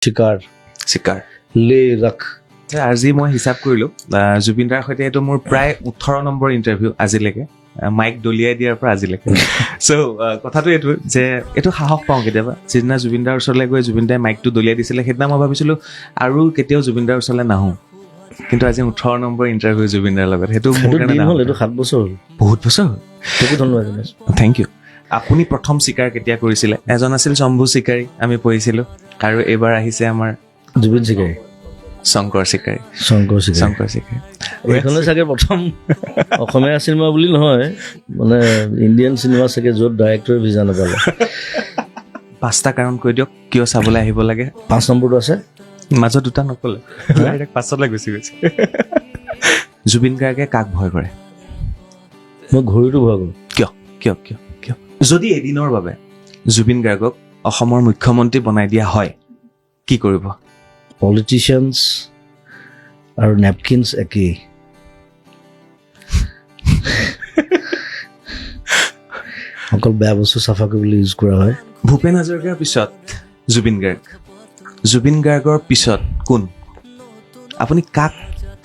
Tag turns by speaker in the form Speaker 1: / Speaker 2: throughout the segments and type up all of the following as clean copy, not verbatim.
Speaker 1: চিকাৰ
Speaker 2: লে ৰাখ
Speaker 1: আজি মই হিচাপ কৰিলোঁ জুবিন দাৰ সৈতে এইটো মোৰ প্ৰায় 18 নম্বৰ ইণ্টাৰভিউ আজিলৈকে মাইক দলিয়াই দিয়াৰ পৰা আজিলৈকে চ' কথাটো এইটো যে এইটো সাহস পাওঁ কেতিয়াবা যিদিনা জুবিন দাৰ ওচৰলৈ গৈ জুবিন দাই মাইকটো দলিয়াই দিছিলে সেইদিনা মই ভাবিছিলোঁ আৰু কেতিয়াও জুবিন দাৰ ওচৰলৈ নাহোঁ কিন্তু আজি 18 নম্বৰ ইণ্টাৰভিউ জুবিন দাৰ লগত সেইটো মোৰ কাৰণে
Speaker 2: হ'ল এইটো 7 বছৰ হ'ল
Speaker 1: বহুত বছৰ হ'ল
Speaker 2: তোকো ধন্যবাদ জনাইছোঁ
Speaker 1: থেংক ইউ আপুনি প্ৰথম চিকাৰ কেতিয়া কৰিছিলে এজন আছিল শম্ভু চিকাৰী আমি পঢ়িছিলোঁ আৰু এইবাৰ আহিছে আমাৰ
Speaker 2: জুবিন চিকাৰী
Speaker 1: শংকৰ চিকাৰী
Speaker 2: এইখনে চাগে প্ৰথম অসমীয়া চিনেমা বুলি নহয় মানে ইণ্ডিয়ান চিনেমা চাগে য'ত ডাইৰেক্টৰে ভিজা নাপালে
Speaker 1: 5টা কাৰণ কৈ দিয়ক কিয় চাবলৈ আহিব লাগে
Speaker 2: 5 নম্বৰটো আছে
Speaker 1: মাজত 2টা নকলে ডাইৰেক্ট 5লৈ গুচি গৈছে জুবিন গাৰ্গে কাক ভয় কৰে
Speaker 2: মই ঘড়ীটো ভয় কৰোঁ
Speaker 1: কিয় যদি এদিনৰ বাবে জুবিন গাৰ্গক অসমৰ মুখ্যমন্ত্ৰী বনাই দিয়া হয় কি কৰিব
Speaker 2: পলিটিচিয়ানছ আৰু নেপকিনছ একেই অকল বেয়া বস্তু চাফা কৰিবলৈ ইউজ কৰা হয়
Speaker 1: ভূপেন হাজৰিকাৰ পিছত জুবিন গাৰ্গৰ পিছত কোন আপুনি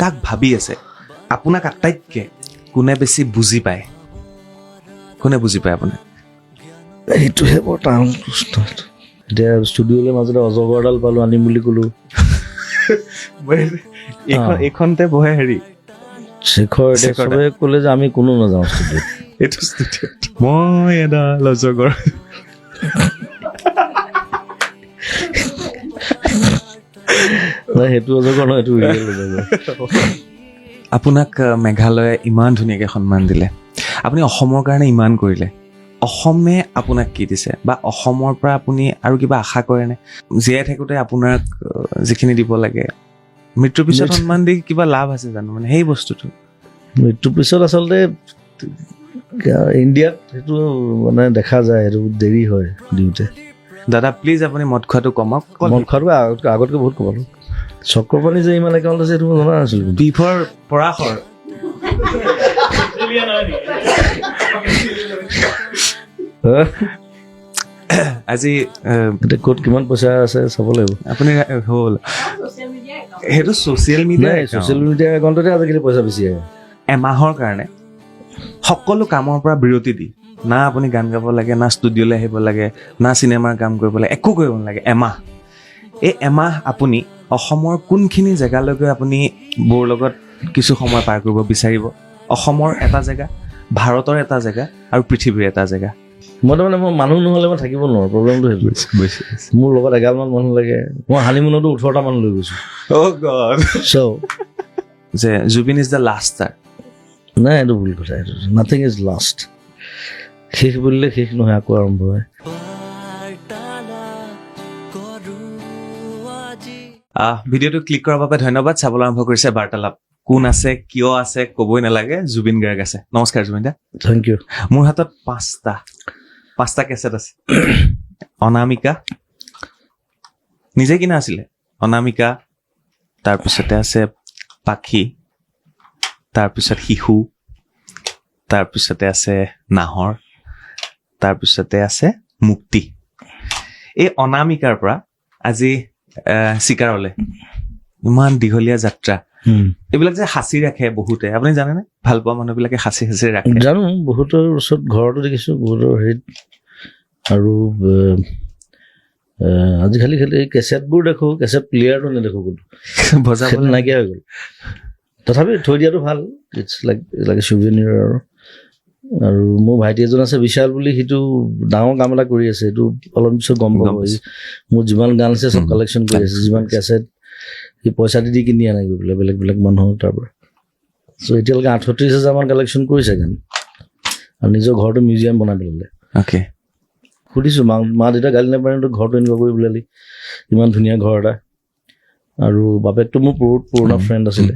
Speaker 1: কাক ভাবি আছে আপোনাক আটাইতকৈ কোনে বেছি বুজি পায় আপোনাক
Speaker 2: সেইটোহে বৰ টান প্ৰশ্ন এতিয়া ষ্টুডিঅ'লৈ মাজতে অজগৰডাল পালোঁ আনিম বুলি ক'লোঁ
Speaker 1: এইখনতে বহে হেৰি
Speaker 2: শেখৰ চবে ক'লে যে আমি কোনো নাযাওঁ ষ্টুডিঅ'ত
Speaker 1: এইটো ষ্টুডিঅ'ত মই এডাল অজগৰ
Speaker 2: সেইটো অজগৰ নহয় এইটো ৰিয়েল অজগৰ
Speaker 1: আপোনাক মেঘালয়ে ইমান ধুনীয়াকৈ সন্মান দিলে আপুনি অসমৰ কাৰণে ইমান কৰিলে অসমে আপোনাক কি দিছে বা অসমৰ পৰা আপুনি আৰু কিবা আশা কৰেনে জীয়াই থাকোঁতে আপোনাক যিখিনি দিব লাগে মৃত্যুৰ পিছত সন্মান দি কিবা লাভ আছে জানো মানে সেই বস্তুটো
Speaker 2: মৃত্যুৰ পিছত আচলতে ইণ্ডিয়াত সেইটো মানে দেখা যায় সেইটো দেৰি হয় দিওঁতে
Speaker 1: দাদা প্লিজ আপুনি মদ খোৱাটো কমাওক
Speaker 2: মদ খোৱাটো আগতকৈ বহুত কমালোঁ চক্ৰপাণি যে ইমান একাউণ্ট আছে সেইটো মই জনা নাছিলোঁ
Speaker 1: বিফৰ পৰাশৰ আজি
Speaker 2: ক'ত কিমান পইচা আছে চাব লাগিব
Speaker 1: আপুনি হ'ল সেইটো ছ'চিয়েল মিডিয়া
Speaker 2: একাউণ্টতে আজিকালি পইচা বেছি আহে
Speaker 1: এমাহৰ কাৰণে সকলো কামৰ পৰা বিৰতি দি না আপুনি গান গাব লাগে না ষ্টুডিঅ'লৈ আহিব লাগে না চিনেমাৰ কাম কৰিব লাগে একো কৰিব নালাগে এমাহ আপুনি অসমৰ কোনখিনি জেগালৈকে আপুনি বৌৰ লগত কিছু সময় পাৰ কৰিব বিচাৰিব অসমৰ এটা জেগা ভাৰতৰ এটা জেগা আৰু পৃথিৱীৰ এটা জেগা
Speaker 2: মই মানুহ নহ'লে মই থাকিব নোৱাৰোঁ প্ৰব্লেমটো সেইটো মোৰ লগত 11মান মানুহ লাগে মই হানিমুনতো 18টা মানুহ লৈ গৈছোঁ
Speaker 1: যে Zubeen is the last star
Speaker 2: নাই এইটো ভুল কথা এইটো নাথিং ইজ লাষ্ট শেষ বুলিলে শেষ নহয় আকৌ আৰম্ভ হয়
Speaker 1: ভিডিঅ'টো ক্লিক কৰাৰ বাবে ধন্যবাদ চাবলৈ আৰম্ভ কৰিছে বাৰ্তালাপ কোন আছে কিয় আছে ক'বই নালাগে জুবিন গাৰ্গ আছে নমস্কাৰ জুবিন দা
Speaker 2: থেংক ইউ
Speaker 1: মোৰ হাতত 5টা কেছেট আছে অনামিকা নিজে কিনা আছিলে অনামিকা তাৰপিছতে আছে পাখি তাৰপিছত শিশু তাৰপিছতে আছে নাহৰ তাৰপিছতে আছে মুক্তি এই অনামিকাৰ পৰা আজি চিকাৰলৈ ইমান দীঘলীয়া যাত্ৰা এইবিলাক যে সাঁচি ৰাখে বহুতে আপুনি জানেনে ভাল পোৱা মানুহবিলাকে সাঁচি ৰাখে
Speaker 2: জানো বহুতৰ ওচৰত ঘৰতো দেখিছোঁ বহুতৰ হেৰিত আৰু আজিকালি খালি কেছেটবোৰ দেখোঁ কেছেট প্লেয়াৰটো নেদেখোঁ কোনো বজাবলৈ নাইকিয়া হৈ গ'ল তথাপি থৈ দিয়াটো ভাল ইটছ লাইক চুভেনিৰ আৰু মোৰ ভাইটি এজন আছে বিশাল বুলি সিটো ডাঙৰ কাম এটা কৰি আছে এইটো অলপ পিছত গম পাব মোৰ যিমান গান আছে চব কালেকশ্যন কৰি আছে যিমান কেছেট সি পইচা দি কিনি আনে গৈ পেলাই বেলেগ মানুহৰ তাৰ পৰা চ' এতিয়ালৈকে 38,000 মান কালেকশ্যন কৰিছে গান আৰু নিজৰ ঘৰটো মিউজিয়াম বনাই পেলালে
Speaker 1: অ'কে
Speaker 2: সুধিছোঁ মা দেউতা গালি নাপাৰে ঘৰটো এনেকুৱা কৰি পেলালি ইমান ধুনীয়া ঘৰ এটা আৰু বাপেকটো মোৰ বহুত পুৰণা ফ্ৰেণ্ড আছিলে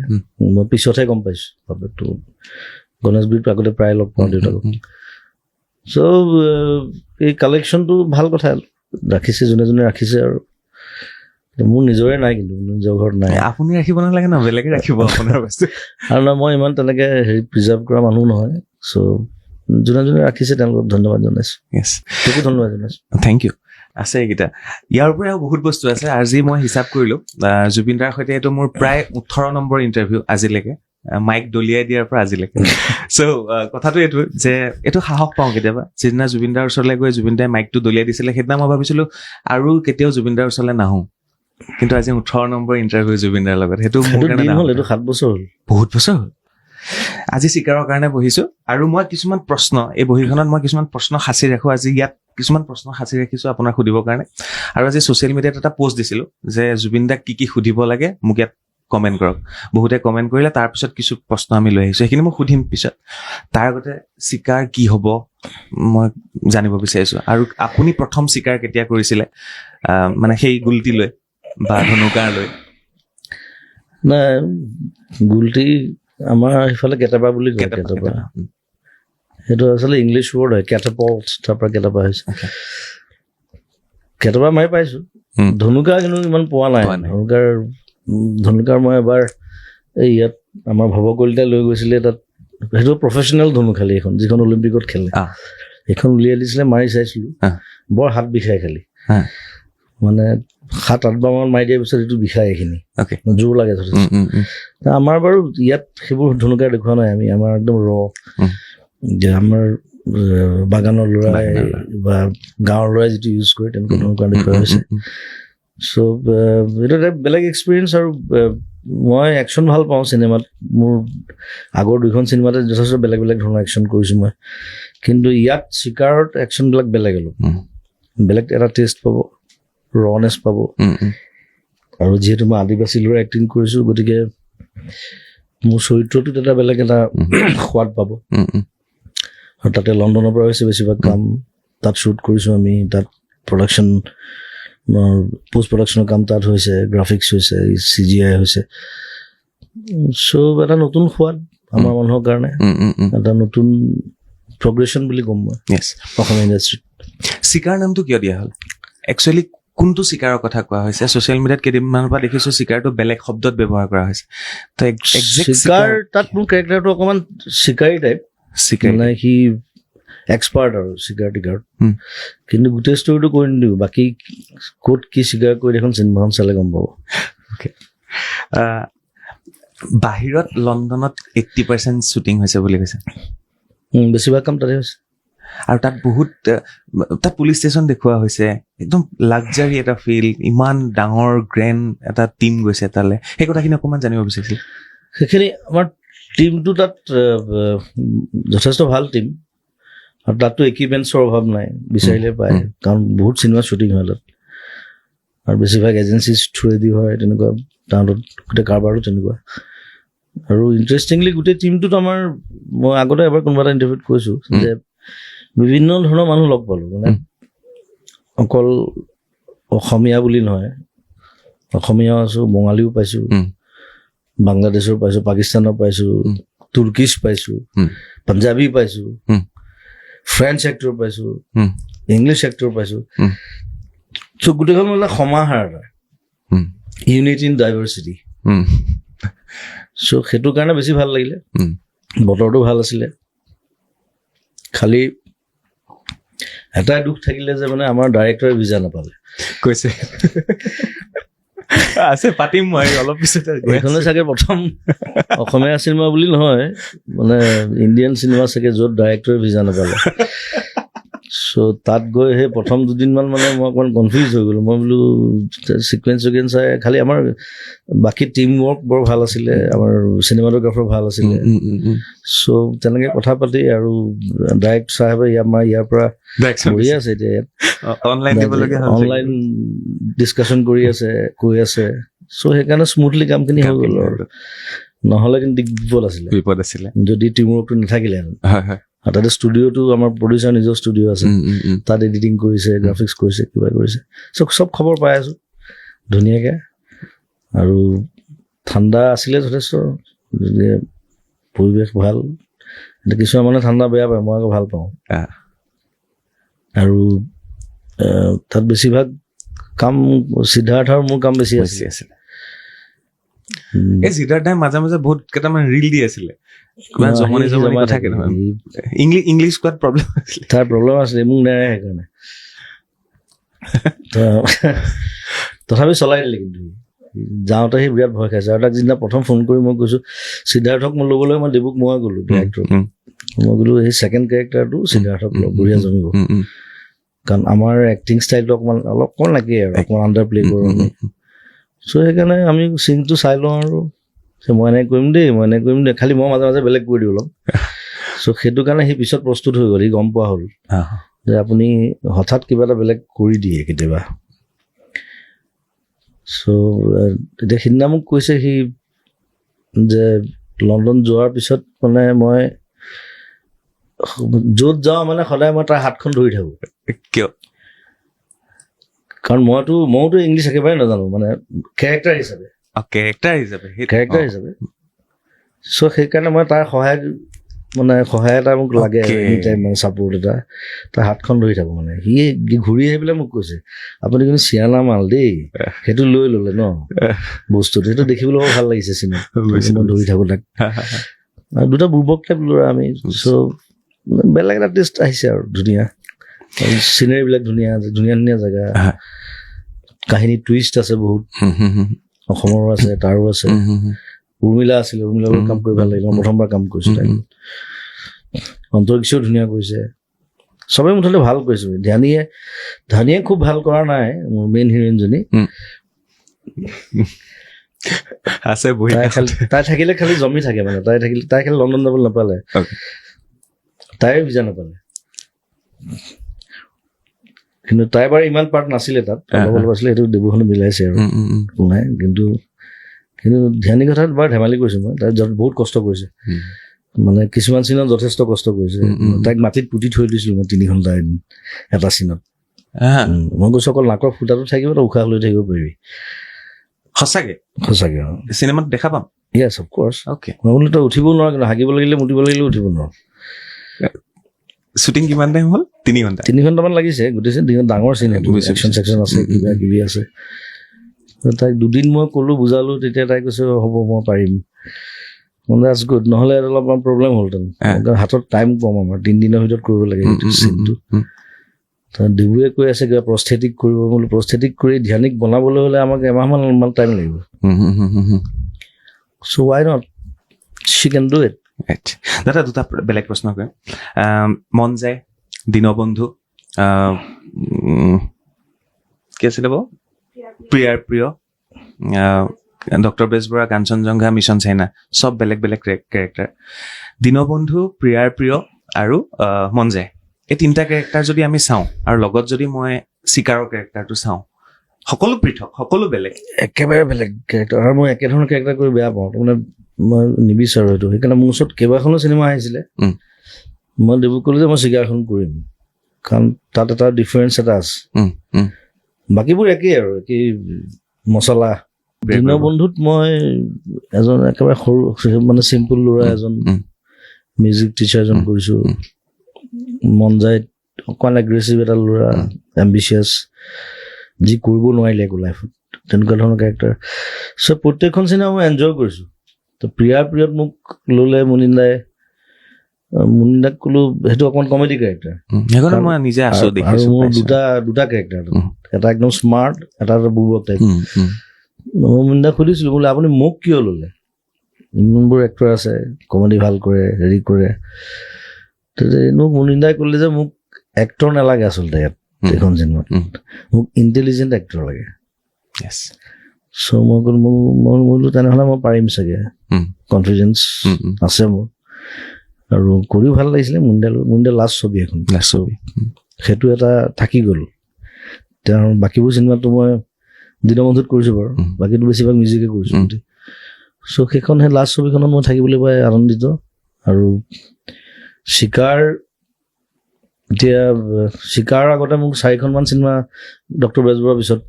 Speaker 2: মই পিছতহে গম পাইছোঁ বাপেকটো গণেশগুৰিটো আগতে প্ৰায় লগ পাওঁ দেউতাকক চ' এই কালেকশ্যনটো ভাল কথা ৰাখিছে যোনে ৰাখিছে আৰু মোৰ নিজৰে নাই কিন্তু নিজৰ ঘৰত নাই
Speaker 1: আপুনি ৰাখিব নালাগে ন বেলেগে ৰাখিব আপোনাৰ বস্তু
Speaker 2: আৰু না মই ইমান তেনেকৈ হেৰি প্ৰিজাৰ্ভ কৰা মানুহ নহয় চ' যোনে ৰাখিছে তেওঁলোকক ধন্যবাদ জনাইছোঁ
Speaker 1: য়েছ
Speaker 2: তোকো ধন্যবাদ জনাইছোঁ
Speaker 1: থেংক ইউ আছে এইকেইটা। ইয়াৰ উপৰিও বহুত বস্তু আছে। আজি মই হিচাপ কৰিলো, জুবিন দাৰ সৈতে এইটো মোৰ প্ৰায় 18 নম্বৰ ইণ্টাৰভিউ আজিলৈকে, মাইক দলিয়াই দিয়াৰ পৰা আজিলৈকে। চ' কথাটো এইটো যে এইটো সাহস পাওঁ কেতিয়াবা, যিদিনা জুবিন দাৰ ওচৰলৈ গৈ জুবিন দাই মাইকটো দলিয়াই দিছিলে, সেইদিনা মই ভাবিছিলো আৰু কেতিয়াও জুবিন দাৰ ওচৰলৈ নাহো। কিন্তু আজি 18 নম্বৰ ইণ্টাৰভিউ জুবিন দাৰ লগত, সেইটো মোৰ কাৰণে
Speaker 2: হ'ল, এইটো 7 বছৰ হ'ল,
Speaker 1: বহুত বছৰ হ'ল। আজি চিকাৰৰ কাৰণে বহিছো, আৰু মই কিছুমান প্ৰশ্ন, এই বহীখনত মই কিছুমান প্ৰশ্ন সাঁচি ৰাখো। আজি ইয়াত কিছুমান প্ৰশ্ন সাঁচি ৰাখিছো আপোনাক সুধিবৰ কাৰণে। আৰু আজি ছচিয়েল মিডিয়াত এটা পোষ্ট দিছিলো যে জুবিন দাক কি সুধিব লাগে মোক ইয়াত কমেণ্ট কৰক। বহুতে কমেণ্ট কৰিলে, তাৰপিছত কিছু প্ৰশ্ন আমি লৈ আহিছো, সেইখিনি মই সুধিম পিছত। তাৰ আগতে চিকাৰ কি হ'ব মই জানিব বিচাৰিছো, আৰু আপুনি প্ৰথম চিকাৰ কেতিয়া কৰিছিলে, মানে সেই গুলটি লৈ বা ধনুকাৰ লৈ?
Speaker 2: নাই, গুলটি আমাৰ সেইফালে কেটাপা বুলি কয়। কেটাপা সেইটো আচলতে ইংলিছ ৱৰ্ড হয়, কেটাপল্ট, তাৰ পৰা কেটাপা হৈছে। কেটাপা মাৰি পাইছো, ধনুকাৰ কিন্তু ইমান পোৱা নাই। ধনুকাৰ মই এবাৰ এই ইয়াত আমাৰ ভৱ কলিতাই লৈ গৈছিলে, তাত সেইটো প্ৰফেচনেল ধনু খালি, এখন যিখন অলিম্পিকত খেলে, সেইখন উলিয়াই দিছিলে, মাৰি চাইছিলো, বৰ হাত বিষাই খালি, মানে 7-8 বাৰ মান মাৰি দিয়াৰ পিছত এইটো বিষাই, এইখিনি জোৰ লাগে যথেষ্ট। আমাৰ বাৰু ইয়াত সেইবোৰ ধনুকাৰ দেখুওৱা নাই আমি, আমাৰ একদম আমাৰ বাগানৰ ল'ৰাই বা গাঁৱৰ ল'ৰাই যিটো ইউজ কৰে তেনেকুৱা ধনুকাৰ দেখুওৱা হৈছে। চ' এইটো এটা বেলেগ এক্সপিৰিয়েঞ্চ। আৰু মই একশ্যন ভাল পাওঁ চিনেমাত, মোৰ আগৰ 2খন চিনেমাতে যথেষ্ট বেলেগ বেলেগ ধৰণৰ একশ্যন কৰিছোঁ মই, কিন্তু ইয়াত চিকাৰত একশ্যনবিলাক বেলেগ অলপ, বেলেগ এটা টেষ্ট পাব, ৰনেছ পাব। আৰু যিহেতু মই আদিবাসী ল'ৰা এক্টিং কৰিছোঁ, গতিকে মোৰ চৰিত্ৰটোত এটা বেলেগ এটা সোৱাদ পাব। আৰু তাতে লণ্ডনৰ পৰা হৈছে বেছিভাগ কাম, তাত শ্বুট কৰিছোঁ আমি, তাত প্ৰডাকশ্যন, পোষ্ট প্ৰডাকশ্যনৰ কাম তাত হৈছে, গ্ৰাফিক্স হৈছে, CGI হৈছে। চ' এটা নতুন সোৱাদ আমাৰ মানুহৰ কাৰণে, এটা নতুন প্ৰগ্ৰেশ্যন বুলি ক'ম মই অসমীয়া ইণ্ডাষ্ট্ৰীত।
Speaker 1: চিকাৰ নামটো কিয় দিয়া হ'ল? একচুৱেলি কোনটো চিকাৰৰ কথা কোৱা হৈছে? ছচিয়েল মিডিয়াত কেইদিনমানৰ পৰা দেখিছো চিকাৰটো বেলেগ শব্দত ব্যৱহাৰ কৰা হৈছে।
Speaker 2: চিকাৰ, তাত মোৰ কেৰেক্টাৰটো অকণমান চিকাৰী টাইপ, মানে সি এক্সপাৰ্ট আৰু চিকাৰ টিকাৰত, কিন্তু গোটেই ষ্টৰিটো কৈ নিদিওঁ, বাকী ক'ত কি চিকাৰ কৰি এখন চিনেমাখন চালে গম পাব।
Speaker 1: বাহিৰত লণ্ডনত 80% শ্বুটিং হৈছে বুলি কৈছে,
Speaker 2: বেছিভাগ কাম তাতে হৈছে।
Speaker 1: আৰু তাত বহুত, তাত পুলিচ ষ্টেচন দেখুওৱা হৈছে, একদম লাক্সাৰী এটা ফিল, ইমান ডাঙৰ গ্ৰেণ্ড এটা টিম গৈছে তালৈ, সেই কথাখিনি অকণমান জানিব বিচাৰিছিল।
Speaker 2: সেইখিনি আমাৰ টিমটো তাত যথেষ্ট ভাল টিম, আৰু তাততো ইকুইপমেণ্টছৰ অভাৱ নাই, বিচাৰিলে পায়, কাৰণ বহুত চিনেমা শ্বুটিং হয় তাত, আৰু বেছিভাগ এজেঞ্চিজ থ্ৰুৱেদি হয়, তেনেকুৱা তাহাঁতত গোটেই কাৰবাৰটো তেনেকুৱা। আৰু ইণ্টাৰেষ্টিংলি গোটেই টিমটোত আমাৰ, মই আগতে এবাৰ কোনোবা এটা ইণ্টাৰভিউত কৈছোঁ যে বিভিন্ন ধৰণৰ মানুহ লগ পালোঁ, মানে অকল অসমীয়া বুলি নহয়, অসমীয়াও আছোঁ, বঙালীও পাইছোঁ, বাংলাদেশৰ পাইছোঁ, পাকিস্তানৰ পাইছোঁ, তুৰ্কিছ পাইছোঁ, পাঞ্জাবী পাইছোঁ, ফ্ৰেঞ্চ এক্টৰ পাইছোঁ, ইংলিছ এক্টৰ পাইছোঁ। চ' গোটেইখন মানে সমাহাৰ এটা, ইউনিটি ইন ডাইভাৰ্চিটি। চ' সেইটো কাৰণে বেছি ভাল লাগিলে। বতৰটো ভাল আছিলে, খালি এটাই দুখ থাকিলে যে মানে আমাৰ ডাইৰেক্টৰে ভিজা নাপালে,
Speaker 1: কৈছে আছে পাতিম মই অলপ পিছতে।
Speaker 2: এইখনে চাগে প্ৰথম অসমীয়া চিনেমা বুলি নহয়, মানে ইণ্ডিয়ান চিনেমা চাগে য'ত ডাইৰেক্টৰে ভিজা নাপালে। চ' তাত গৈ সেই প্ৰথম 2 দিনমান মানে মই অকণমান কনফিউজ হৈ গ'লোঁ। মই বোলো চিকুৱেঞ্চ চাই, খালি আমাৰ বাকী টিম ৱৰ্ক বৰ ভাল আছিলে, আমাৰ চিনেমাটোগ্ৰাফাৰ ভাল আছিলে। চ' তেনেকৈ কথা পাতি, আৰু ডাইৰেক্ট চাহেবে আমাৰ ইয়াৰ পৰা কৰি আছে, এতিয়া ইয়াত অনলাইন ডিছকাশ্যন কৰি আছে, কৈ আছে। চ' সেইকাৰণে স্মুথলি কামখিনি হৈ গ'ল। আৰু নহ'লে কিন্তু বিপদ আছিলে যদি টিম ৱৰ্কটো নাথাকিলেহেঁতেন। আৰু তাতে ষ্টুডিঅ'টো আমাৰ প্ৰডিউচাৰ নিজৰ ষ্টুডিঅ' আছে, তাত এডিটিং কৰিছে, গ্ৰাফিক্স কৰিছে, কিবা কৰিছে, চব খবৰ পাই আছোঁ ধুনীয়াকৈ। আৰু ঠাণ্ডা আছিলে যথেষ্ট, পৰিৱেশ ভাল। কিছুমান মানুহে ঠাণ্ডা বেয়া পায়, মই আকৌ ভাল পাওঁ। আৰু তাত বেছিভাগ কাম সিদ্ধাৰ্থৰ মোৰ কাম বেছি আছিলে।
Speaker 1: এই সিদ্ধাৰ্থই মাজে মাজে বহুত কেইটামান ৰিল দি আছিলে, জমনি থাকে নহয়, ইংলিছ কোৱাত প্ৰব্লেম আছিলে,
Speaker 2: তাৰ প্ৰব্লেম আছিলে, মোক নেৰে সেইকাৰণে। তথাপি চলাই দিলে কিন্তু যাওঁতে সি বিৰাট ভয় খাইছে আৰু তাক যিদিনা প্ৰথম ফোন কৰি মই কৈছোঁ সিদ্ধাৰ্থক মই ল'বলৈ মই দেবুক মই গ'লোঁ ডিৰেক্টৰ মই গ'লোঁ সেই ছেকেণ্ড কেৰেক্টাৰটো সিদ্ধাৰ্থক বঢ়িয়া জমিব কাৰণ আমাৰ এক্টিং ষ্টাইলটো অকণমান লাগে আৰু অকণমান আণ্ডাৰ প্লে কৰোঁ আমি চ' সেইকাৰণে আমি চিনটো চাই লওঁ আৰু মই এনেকৈ কৰিম দেই খালি মই মাজে মাজে বেলেগ কৰি দিওঁ অলপ চ' সেইটো কাৰণে সি পিছত প্ৰস্তুত হৈ গ'ল সি গম পোৱা হ'ল যে আপুনি হঠাৎ কিবা এটা বেলেগ কৰি দিয়ে কেতিয়াবা চ' এতিয়া সিদিনা মোক কৈছে সি যে লণ্ডন যোৱাৰ পিছত মানে মই য'ত যাওঁ মানে সদায় মই তাৰ হাতখন ধৰি থাকোঁ
Speaker 1: কিয়
Speaker 2: কাৰণ মইতো ইংলিছ একেবাৰে নাজানো মানে কেৰেক্টাৰ হিচাপে চ' সেইকাৰণে মই তাৰ সহায় এটা মোক লাগে এনি টাইম মানে ছাপৰ্ট এটা তাৰ হাতখন ধৰি থাকোঁ মানে সি ঘূৰি আহি পেলাই মোক কৈছে আপুনি কিন্তু চিয়ানা মাল দেই সেইটো লৈ ল'লে ন বস্তুটো সেইটো দেখিবলৈ ভাল লাগিছে চিনেমাত মই ধৰি থাকোঁ তাক আৰু দুটা বুৰ্বক টাইপ ল'ৰা আমি চ' বেলেগ এটা টেষ্ট আহিছে আৰু ধুনীয়া চিনেৰীবিলাক ধুনীয়া জেগা কাহিনী টুইষ্ট আছে বহুত অসমৰো আছে তাৰো আছে উৰ্মিলা আছিলে উৰ্মিলাৰ লগত কাম কৰি ভাল লাগিল মই প্ৰথমবাৰ কাম কৰিছোঁ তাই অন্তৰিক্ষও ধুনীয়া কৰিছে চবেই মুঠতে ভাল কৰিছে ধানিয়ে খুব ভাল কৰা নাই মোৰ মেইন হিৰইনজনী তাই থাকিলে খালি জমি থাকে মানে তাই খালি লণ্ডন যাবলৈ নাপালে তাইৰ ভিজা নাপালে কিন্তু তাই বাৰু ইমান পাৰ্ট নাছিলে তাত অলপ আছিলে সেইটো দেৱখনে মিলাইছে আৰু নাই কিন্তু ধ্যানী কথাত বাৰু ধেমালি কৰিছোঁ মই তাই বহুত কষ্ট কৰিছে মানে কিছুমান চিনত যথেষ্ট কষ্ট কৰিছে তাইক মাটিত পুতি থৈ দিছিলোঁ মই 3 ঘণ্টা এদিন এটা চিনত মই কৈছোঁ অকল নাকৰ ফুটাটো থাকিব তই উশাহ লৈ থাকিব পাৰিবি
Speaker 1: সঁচাকে চিনেমাত দেখা পাম
Speaker 2: য়েছ অফ কৰ্চ মই বোলো তই উঠিব নোৱাৰ কিন্তু হাগিব লাগিলে মুতিব লাগিলে উঠিব নোৱাৰ
Speaker 1: শ্বুটিং কিমান টাইম হ'ল 3
Speaker 2: ঘণ্টামান লাগিছে গোটেই ডাঙৰ চিন একশ্যন চেকশ্যন আছে কিবা কিবি আছে তাইক 2 দিন মই ক'লোঁ বুজালোঁ তেতিয়া তাই কৈছে হ'ব মই পাৰিম দাটছ গুড নহ'লে অলপমান প্ৰব্লেম হ'লহেঁতেন হাতত টাইম কম আমাৰ 3 দিনৰ ভিতৰত কৰিব লাগে চিনটো ডিবুৱে কৈ আছে কিবা প্ৰস্থেটিক কৰিব বোলো প্ৰস্থেটিক কৰি ধ্যানিক বনাবলৈ হ'লে আমাক এমাহমান টাইম লাগিব so' why not she can do it
Speaker 1: দাদা দুটা বেলেগ প্ৰশ্ন কৰিম মন যায় দীনবন্ধু কি আছিলে বাৰু প্ৰিয়াৰ প্ৰিয় doctor Bezbaruah Kanchenjunga mission China চব বেলেগ বেলেগ কেৰেক্টাৰ দীনবন্ধু প্ৰিয়াৰ প্ৰিয় আৰু মন যায় এই 3টা কেৰেক্টাৰ যদি আমি চাওঁ আৰু লগত যদি মই চিকাৰৰ কেৰেক্টাৰটো চাওঁ সকলো পৃথক সকলো বেলেগ
Speaker 2: একেবাৰে বেলেগ কেৰেক্টাৰ আৰু মই একেধৰণৰ কেৰেক্টাৰ কৰি বেয়া পাওঁ তাৰমানে মই নিবিচাৰোঁ সেইটো সেইকাৰণে মোৰ ওচৰত কেইবাখনো চিনেমা আহিছিলে মই দেবুক ক'লোঁ যে মই চিকাৰখন কৰিম কাৰণ তাত এটা ডিফাৰেঞ্চ এটা আছে বাকীবোৰ একেই আৰু একেই মচলা দীনবন্ধুত মই এজন একেবাৰে সৰু মানে চিম্পুল ল'ৰা এজন মিউজিক টিচাৰ এজন কৰিছোঁ মন যায় অকণমান এগ্ৰেছিভ এটা ল'ৰা এম্বিচিয়াছ যি কৰিব নোৱাৰিলে একো লাইফত তেনেকুৱা ধৰণৰ কেৰেক্টাৰ চ' প্ৰত্যেকখন চিনেমা মই এনজয় কৰিছোঁ তো প্ৰিয়াৰ প্ৰিয়ত মোক ল'লে মুনিন্দাক ক'লোঁ সেইটো অকণমান কমেডি কেৰেক্টাৰ আৰু মোৰ দুটা কেৰেক্টাৰ এটা একদম স্মাৰ্ট এটা বুৰ্বক টাইপ মই মুনিন্দাক সুধিছিলোঁ বোলে আপুনি মোক কিয় ল'লে ইমানবোৰ এক্টৰ আছে কমেডি ভাল কৰে হেৰি কৰে মোক মুনিন্দাই ক'লে যে মোক এক্টৰ নালাগে আচলতে ইয়াত এইখন চিনেমাত মোক ইণ্টেলিজেণ্ট এক্টৰ লাগে চ' মই ক'লো মই বোলো তেনেহ'লে মই পাৰিম চাগে কনফিডেঞ্চ আছে মোৰ আৰু কৰিও ভাল লাগিছিলে মুনিন্দা লাষ্ট ছবি এখন সেইটো এটা থাকি গ'ল তেওঁৰ বাকীবোৰ চিনেমাটো মই দীনবন্ধুত কৰিছোঁ বাৰু বাকীটো বেছিভাগ মিউজিকে কৰিছোঁ চ' সেইখন সেই লাষ্ট ছবিখনত মই থাকিবলৈ পাই আনন্দিত আৰু চিকাৰ আগতে মোক 4খনমান চিনেমা ডক্টৰ বেজবৰুৱাৰ পিছত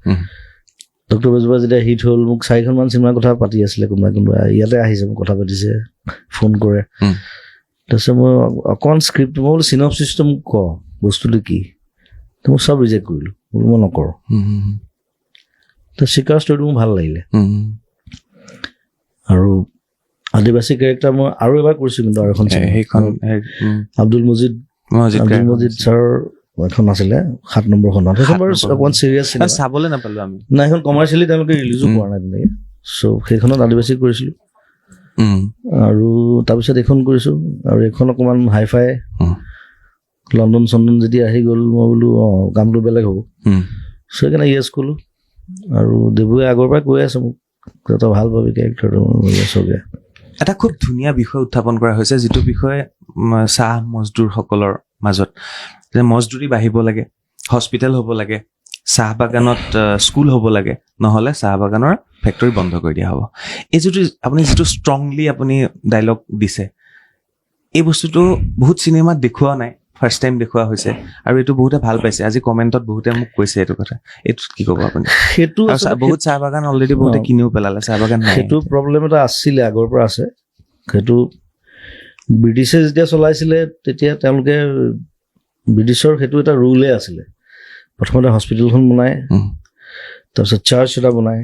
Speaker 2: ডক্টৰ বেজবৰুৱা যেতিয়া হিট হ'ল মোক 4খনমান চিনেমাৰ কথা পাতি আছিলে কোনোবা ইয়াতে আহিছে মোক কথা পাতিছে ফোন কৰে তাৰপিছত মই অকণমান স্ক্ৰিপ্ট মই বোলো চিনপচিছটো মোক ক বস্তুটো কি তো মই চব ৰিজেক্ট কৰিলোঁ বোলো মই নকৰোঁ তো চিকাৰ ষ্টৰিটো মোৰ ভাল লাগিলে আৰু আদিবাসী কেৰেক্টাৰ মই আৰু এবাৰ কৰিছোঁ কিন্তু আৰু এখন আব্দুল মজিদ ছাৰৰ এখন আছিলে 7 নম্বৰখন সেইখন বাৰু অকণমান চিৰিয়াছ চিনেমা
Speaker 1: চাবলৈ নাপালো আমি
Speaker 2: নাই সেইখন কমাৰ্চিয়েলি তেওঁলোকে ৰিলিজো কৰা নাই তেনেকৈ চ' সেইখনত আদিবাসী কৰিছিলোঁ আৰু তাৰপিছত এইখন কৰিছোঁ আৰু এইখন অকণমান হাই ফাই লণ্ডন চণ্ডন যেতিয়া আহি গ'ল মই বোলো কামটো বেলেগ হ'ব চ' সেইকাৰণে ইয়েছ ক'লোঁ আৰু দেবুৱে আগৰ পৰাই কৈ আছে মোক তই ভাল পাবি কেৰেক্টাৰটো চবে
Speaker 1: এটা খুব ধুনীয়া বিষয় উত্থাপন কৰা হৈছে যিটো বিষয়ে চাহ মজদুৰসকলৰ মাজত যে মজদুৰি বাঢ়িব লাগে হস্পিটেল হ'ব লাগে চাহ বাগানত স্কুল হ'ব লাগে নহ'লে চাহ বাগানৰ ফেক্টৰী বন্ধ কৰি দিয়া হ'ব এই আপুনি যিটো ষ্ট্ৰংলি আপুনি ডাইলগ দিছে এই বস্তুটো বহুত চিনেমাত দেখুওৱা নাই ফাৰ্ষ্ট টাইম দেখুওৱা হৈছে আৰু এইটো বহুতে ভাল পাইছে আজি কমেণ্টত বহুতে মোক কৈছে এইটো কথা এইটো কি ক'ব আপুনি
Speaker 2: সেইটো
Speaker 1: বহুত চাহ বাগান অলৰেডি বহুতে কিনিও পেলালে চাহ বাগান নাই
Speaker 2: সেইটো প্ৰব্লেম এটা আছিলে আগৰ পৰা আছে সেইটো ব্ৰিটিছে যেতিয়া চলাইছিলে তেতিয়া তেওঁলোকে ব্ৰিটিছৰ সেইটো এটা ৰুলে আছিলে প্ৰথমতে হস্পিটেলখন বনায় তাৰপিছত চাৰ্চ এটা বনায়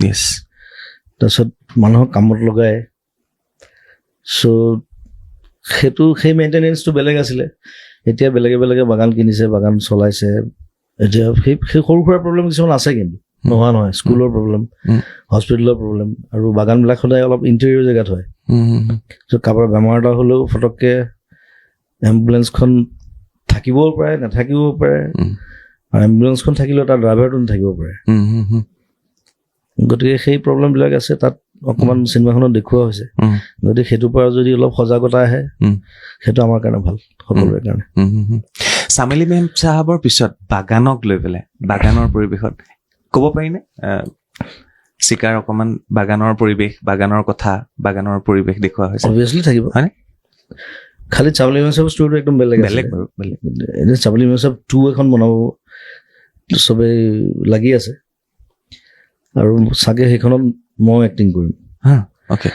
Speaker 2: তাৰপিছত মানুহক কামত লগায় চ' সেইটো সেই মেইনটেনেঞ্চটো বেলেগ আছিলে এতিয়া বেলেগে বেলেগে বাগান কিনিছে বাগান চলাইছে এতিয়া সেই সৰু সুৰা প্ৰব্লেম কিছুমান আছে কিন্তু নোহোৱা নহয় স্কুলৰ প্ৰব্লেম হস্পিটেলৰ প্ৰব্লেম আৰু বাগানবিলাক সদায় অলপ ইণ্টেৰিয়ৰ জেগাত হয় চ' কাৰোবাৰ বেমাৰ এটা হ'লেও ফটককৈ এম্বুলেঞ্চখন থাকিবও পাৰে নাথাকিবও পাৰে আৰু এম্বুলেঞ্চখন থাকিলেও তাৰ ড্ৰাইভাৰটো নাথাকিব পাৰে গতিকে সেই প্ৰব্লেমবিলাক আছে তাত অকণমান চিনেমাখনত দেখুওৱা হৈছে গতিকে সেইটোৰ পৰা যদি অলপ সজাগতা আহে সেইটো আমাৰ কাৰণে ভাল সকলোৰে কাৰণে
Speaker 1: চামেলি মেম চাহাবৰ পিছত বাগানক লৈ পেলাই বাগানৰ পৰিৱেশত ক'ব পাৰিনে চিকাৰ অকণমান বাগানৰ পৰিৱেশ বাগানৰ কথা বাগানৰ পৰিৱেশ দেখুওৱা হৈছে
Speaker 2: অবভিয়াছলি থাকিব
Speaker 1: হয়নে
Speaker 2: খালি চামেলি মেম চাহাবৰ ষ্টৰিটো একদম বেলেগ
Speaker 1: বাৰু বেলেগ
Speaker 2: এনে চামেলি মেম চাহাব 2 এখন বনাব চবেই লাগি আছে আৰু চাগে সেইখনত মই এক্টিং কৰিম
Speaker 1: অ'কে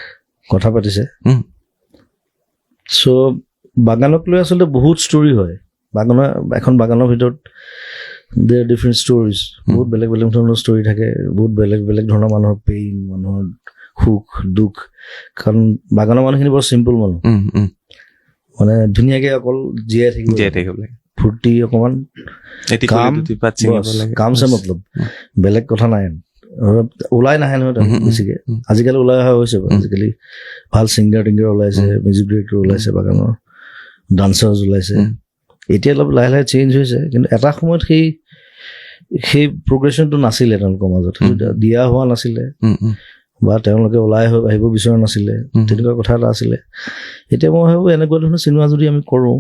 Speaker 2: কথা পাতিছে চ' বাগানক লৈ আচলতে বহুত ষ্টৰি হয় এখন বাগানৰ ভিতৰত দেৰ ডিফাৰেণ্ট ষ্টৰিজ বহুত বেলেগ বেলেগ ধৰণৰ ষ্টৰি থাকে বহুত বেলেগ বেলেগ ধৰণৰ মানুহৰ পেইন মানুহৰ সুখ দুখ কাৰণ বাগানৰ মানুহখিনি বৰ চিম্পল মানুহ মানে ধুনীয়াকৈ অকল জীয়াই থাকিব ফূৰ্তি অকণমান কাম চে মতলব বেলেগ কথা নাই ওলাই নাহে নহয় তেওঁলোক বেছিকে আজিকালি ওলাই অহা হৈছে আজিকালি ভাল ছিংগাৰ টিংগাৰ ওলাইছে মিউজিক ডিৰেক্টৰ ওলাইছে বাগানৰ ডান্সাৰ্ছ ওলাইছে এতিয়া অলপ লাহে লাহে চেঞ্জ হৈছে কিন্তু এটা সময়ত সেই প্ৰগ্ৰেশ্যনটো নাছিলে তেওঁলোকৰ মাজত দিয়া হোৱা নাছিলে বা তেওঁলোকে ওলাই আহিব বিচৰা নাছিলে তেনেকুৱা কথা এটা আছিলে এতিয়া মই ভাবোঁ এনেকুৱা ধৰণৰ চিনেমা যদি আমি কৰোঁ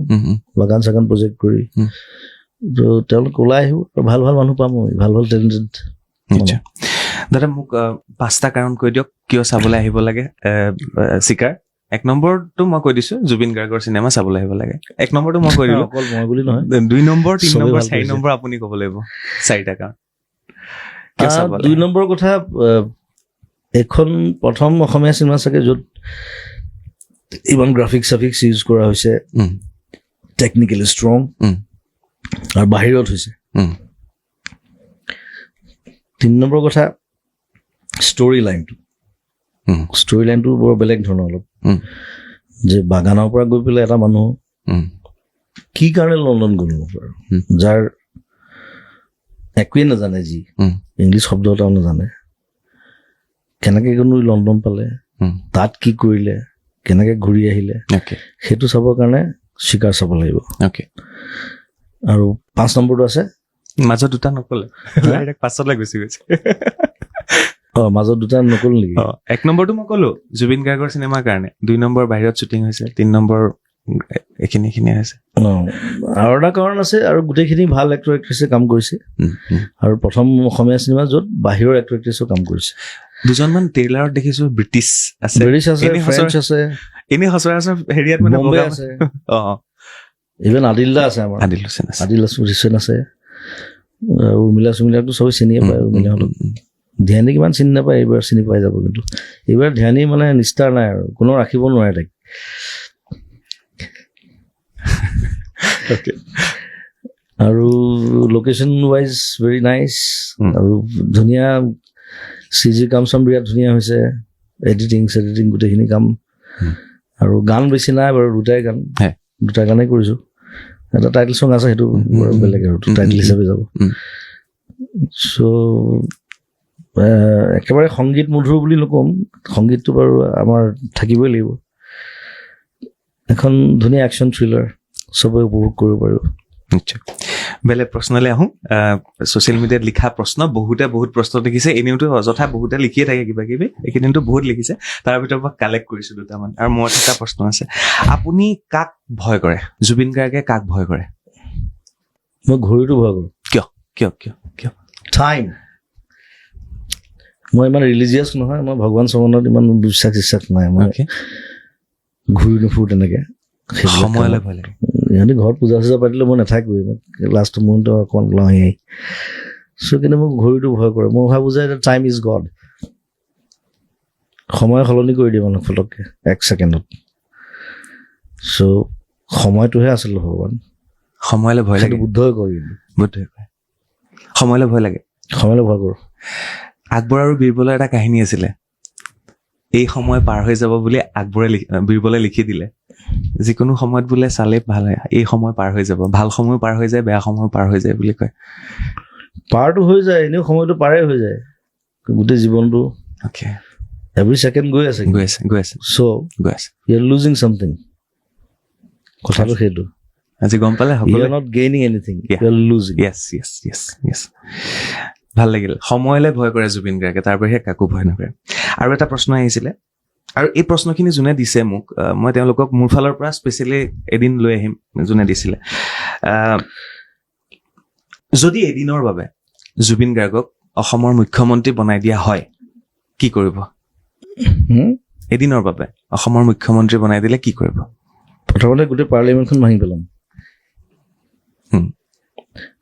Speaker 2: বাগান চাগান প্ৰজেক্ট কৰি ত' তেওঁলোক ওলাই আহিব আৰু ভাল ভাল মানুহ পাম ভাল ভাল টেলেণ্টেড
Speaker 1: দাদা মোক 5টা কাৰণ কৈ দিয়ক কিয় চাবলৈ আহিব লাগে চিকাৰ 1 নম্বৰটো মই কৈ দিছো জুবিন গাৰ্গৰ চিনেমা চাবলৈ আহিব লাগে 1 নম্বৰটো মই কৈ দিলো
Speaker 2: অকল মই বুলি নহয়
Speaker 1: 2 নম্বৰ 3 নম্বৰ 4 নম্বৰ আপুনি ক'ব লাগিব 4টা কাৰণ
Speaker 2: 2 নম্বৰ কথা এখন প্ৰথম অসমীয়া চিনেমা চাগে য'ত ইমান গ্ৰাফিক্স ইউজ কৰা হৈছে টেকনিকেলি ষ্ট্ৰং আৰু বাহিৰত হৈছে 3 নম্বৰ কথা ষ্টৰি লাইনটো বৰ বেলেগ ধৰণৰ অলপ যে বাগানৰ পৰা গৈ পেলাই এটা মানুহ কি কাৰণে লণ্ডন গ'ল যাৰ একোৱেই নাজানে যি ইংলিছ শব্দ এটাও নাজানে কেনেকৈ কোনো লণ্ডন পালে তাত কি কৰিলে কেনেকৈ ঘূৰি আহিলে সেইটো চাবৰ কাৰণে চিকাৰ চাব লাগিব আৰু 5 নম্বৰটো আছে
Speaker 1: মাজত 2টা নকলে পাছলৈ গুচি গৈছে
Speaker 2: মাজত 2টা নকল নেকি
Speaker 1: 1 নম্বৰটো মই ক'লো জুবিন গাৰ্গৰ চিনেমাৰ কাৰণে 2 নম্বৰ বাহিৰত শ্বুটিং হৈছে 3 নম্বৰ এইখিনি হৈছে
Speaker 2: আৰু এটা কাৰণ আছে আৰু গোটেইখিনি ভাল এক্টৰ এক্ট্ৰেছে কাম কৰিছে আৰু প্ৰথম অসমীয়া চিনেমা য'ত বাহিৰৰ এক্টৰ এক্ট্ৰেছেও কাম কৰিছে
Speaker 1: 2জনমান ট্ৰেইলাৰত দেখিছো ব্ৰিটিছ আছে
Speaker 2: ফ্ৰেঞ্চ আছে
Speaker 1: এনে সচৰাচৰ হেৰিয়াত মানে
Speaker 2: বম্বে আছে ইভেন আদিল আছে আমাৰ আদিল হুছেইন আছে উৰ্মিলা চুৰ্মিলাটো চবেই চিনিয়ে পায় উৰ্মিলাহঁতক ধ্যানী কিমান চিনি নাপায় এইবাৰ চিনি পাই যাব কিন্তু এইবাৰ ধ্যানী মানে নিষ্ঠাৰ নাই আৰু কোনো ৰাখিব নোৱাৰে তাইক আৰু লোকেশ্যন ৱাইজ ভেৰি নাইচ আৰু ধুনীয়া চিজি কাম চাম বিৰাট ধুনীয়া হৈছে এডিটিং গোটেইখিনি কাম আৰু গান বেছি নাই বাৰু 2টাই গানেই কৰিছোঁ এটা টাইটেল চং আছে, সেইটো বেলেগ আৰু টাইটেল হিচাপে যাব। চ' একেবাৰে সংগীত মধুৰ বুলি নকম, সংগীতটো বাৰু আমাৰ থাকিবই লাগিব। এখন ধুনীয়া একশ্যন থ্ৰিলাৰ, চবে উপভোগ কৰিব পাৰিব।
Speaker 1: নিশ্চয়। বেলেগ প্ৰশ্নলৈ আহোঁ। ছ'চিয়েল মিডিয়াত লিখা প্ৰশ্ন, বহুতে বহুত প্ৰশ্ন লিখিছে, এনেওতো অযথা বহুতে লিখিয়ে থাকে কিবা কিবি, এইকেইদিনতো বহুত লিখিছে, তাৰ ভিতৰৰ পৰা কালেক্ট কৰিছোঁ দুটামান, আৰু মোৰ এটা প্ৰশ্ন আছে। আপুনি কাক ভয় কৰে? জুবিন গাৰ্গে কাক ভয় কৰে?
Speaker 2: মই ঘড়ীটো ভয় কৰোঁ।
Speaker 1: কিয় কিয় কিয় কিয়?
Speaker 2: টাইম। মই ইমান ৰিলিজিয়াছ নহয়, মই ভগৱান চগৱানত ইমান বিশ্বাস নাই। মই ঘূৰি নুফুৰোঁ তেনেকে।
Speaker 1: সময়লৈ ভয় লাগে।
Speaker 2: সিহঁতে ঘৰত পূজা চূজা পাতিলে মই নাথাকোৱেই, মই লাষ্ট মুহূৰ্ত অকণমান ওলাওঁ আহি। চ' কিন্তু মোক ঘড়ীটো ভয় কৰে। মই ভাবোঁ যে টাইম ইজ গড। সময় সলনি কৰি দিয়ে মানুহ ফটককে 1 ছেকেণ্ডত। চ' সময়টোহে আচলতে ভগৱান।
Speaker 1: সময়লৈ ভয় লাগে।
Speaker 2: বুদ্ধই কয়, কিন্তু
Speaker 1: বুদ্ধই কয় সময়লৈ ভয় লাগে।
Speaker 2: সময়লৈ ভয় কৰোঁ।
Speaker 1: আকবৰ আৰু বীৰবলৰ এটা কাহিনী আছিলে, এই সময় পাৰ হৈ যাব বুলি আকবৰে বীৰবলে লিখি দিলে, যিকোনো সময়ত বোলে চালে ভাল হয়, এই সময় পাৰ হৈ যাব, ভাল সময়ো পাৰ হৈ যায়, বেয়া সময়ো পাৰ হৈ যায় বুলি কয়।
Speaker 2: পাৰটো হৈ যায়, এনেও সময়টো পাৰেই হৈ যায়, গোটেই জীৱনটো এভৰি ছেকেণ্ড গৈ আছে so' you are losing something. কথাটো সেইটো।
Speaker 1: আজি গম পালে
Speaker 2: you are not gaining anything, you are losing.
Speaker 1: ভাল লাগিল। সময়লৈ ভয় কৰে জুবিন গাৰ্গে, তাৰ বাহিৰে কাকো ভয় নকৰে। আৰু এটা প্ৰশ্ন আহিছিলে, আৰু এই প্ৰশ্নখিনি যোনে দিছে মোক, মই তেওঁলোকক মোৰ ফালৰ পৰা স্পেচিয়েলি এদিন লৈ আহিম, যোনে দিছিলে। যদি এদিনৰ বাবে জুবিন গাৰ্গক অসমৰ মুখ্যমন্ত্ৰী বনাই দিয়া হয়, কি কৰিব? এদিনৰ বাবে অসমৰ মুখ্যমন্ত্ৰী বনাই দিলে কি কৰিব?
Speaker 2: প্ৰথমতে গোটেই পাৰ্লিয়ামেণ্টখন ভাঙি পেলাম,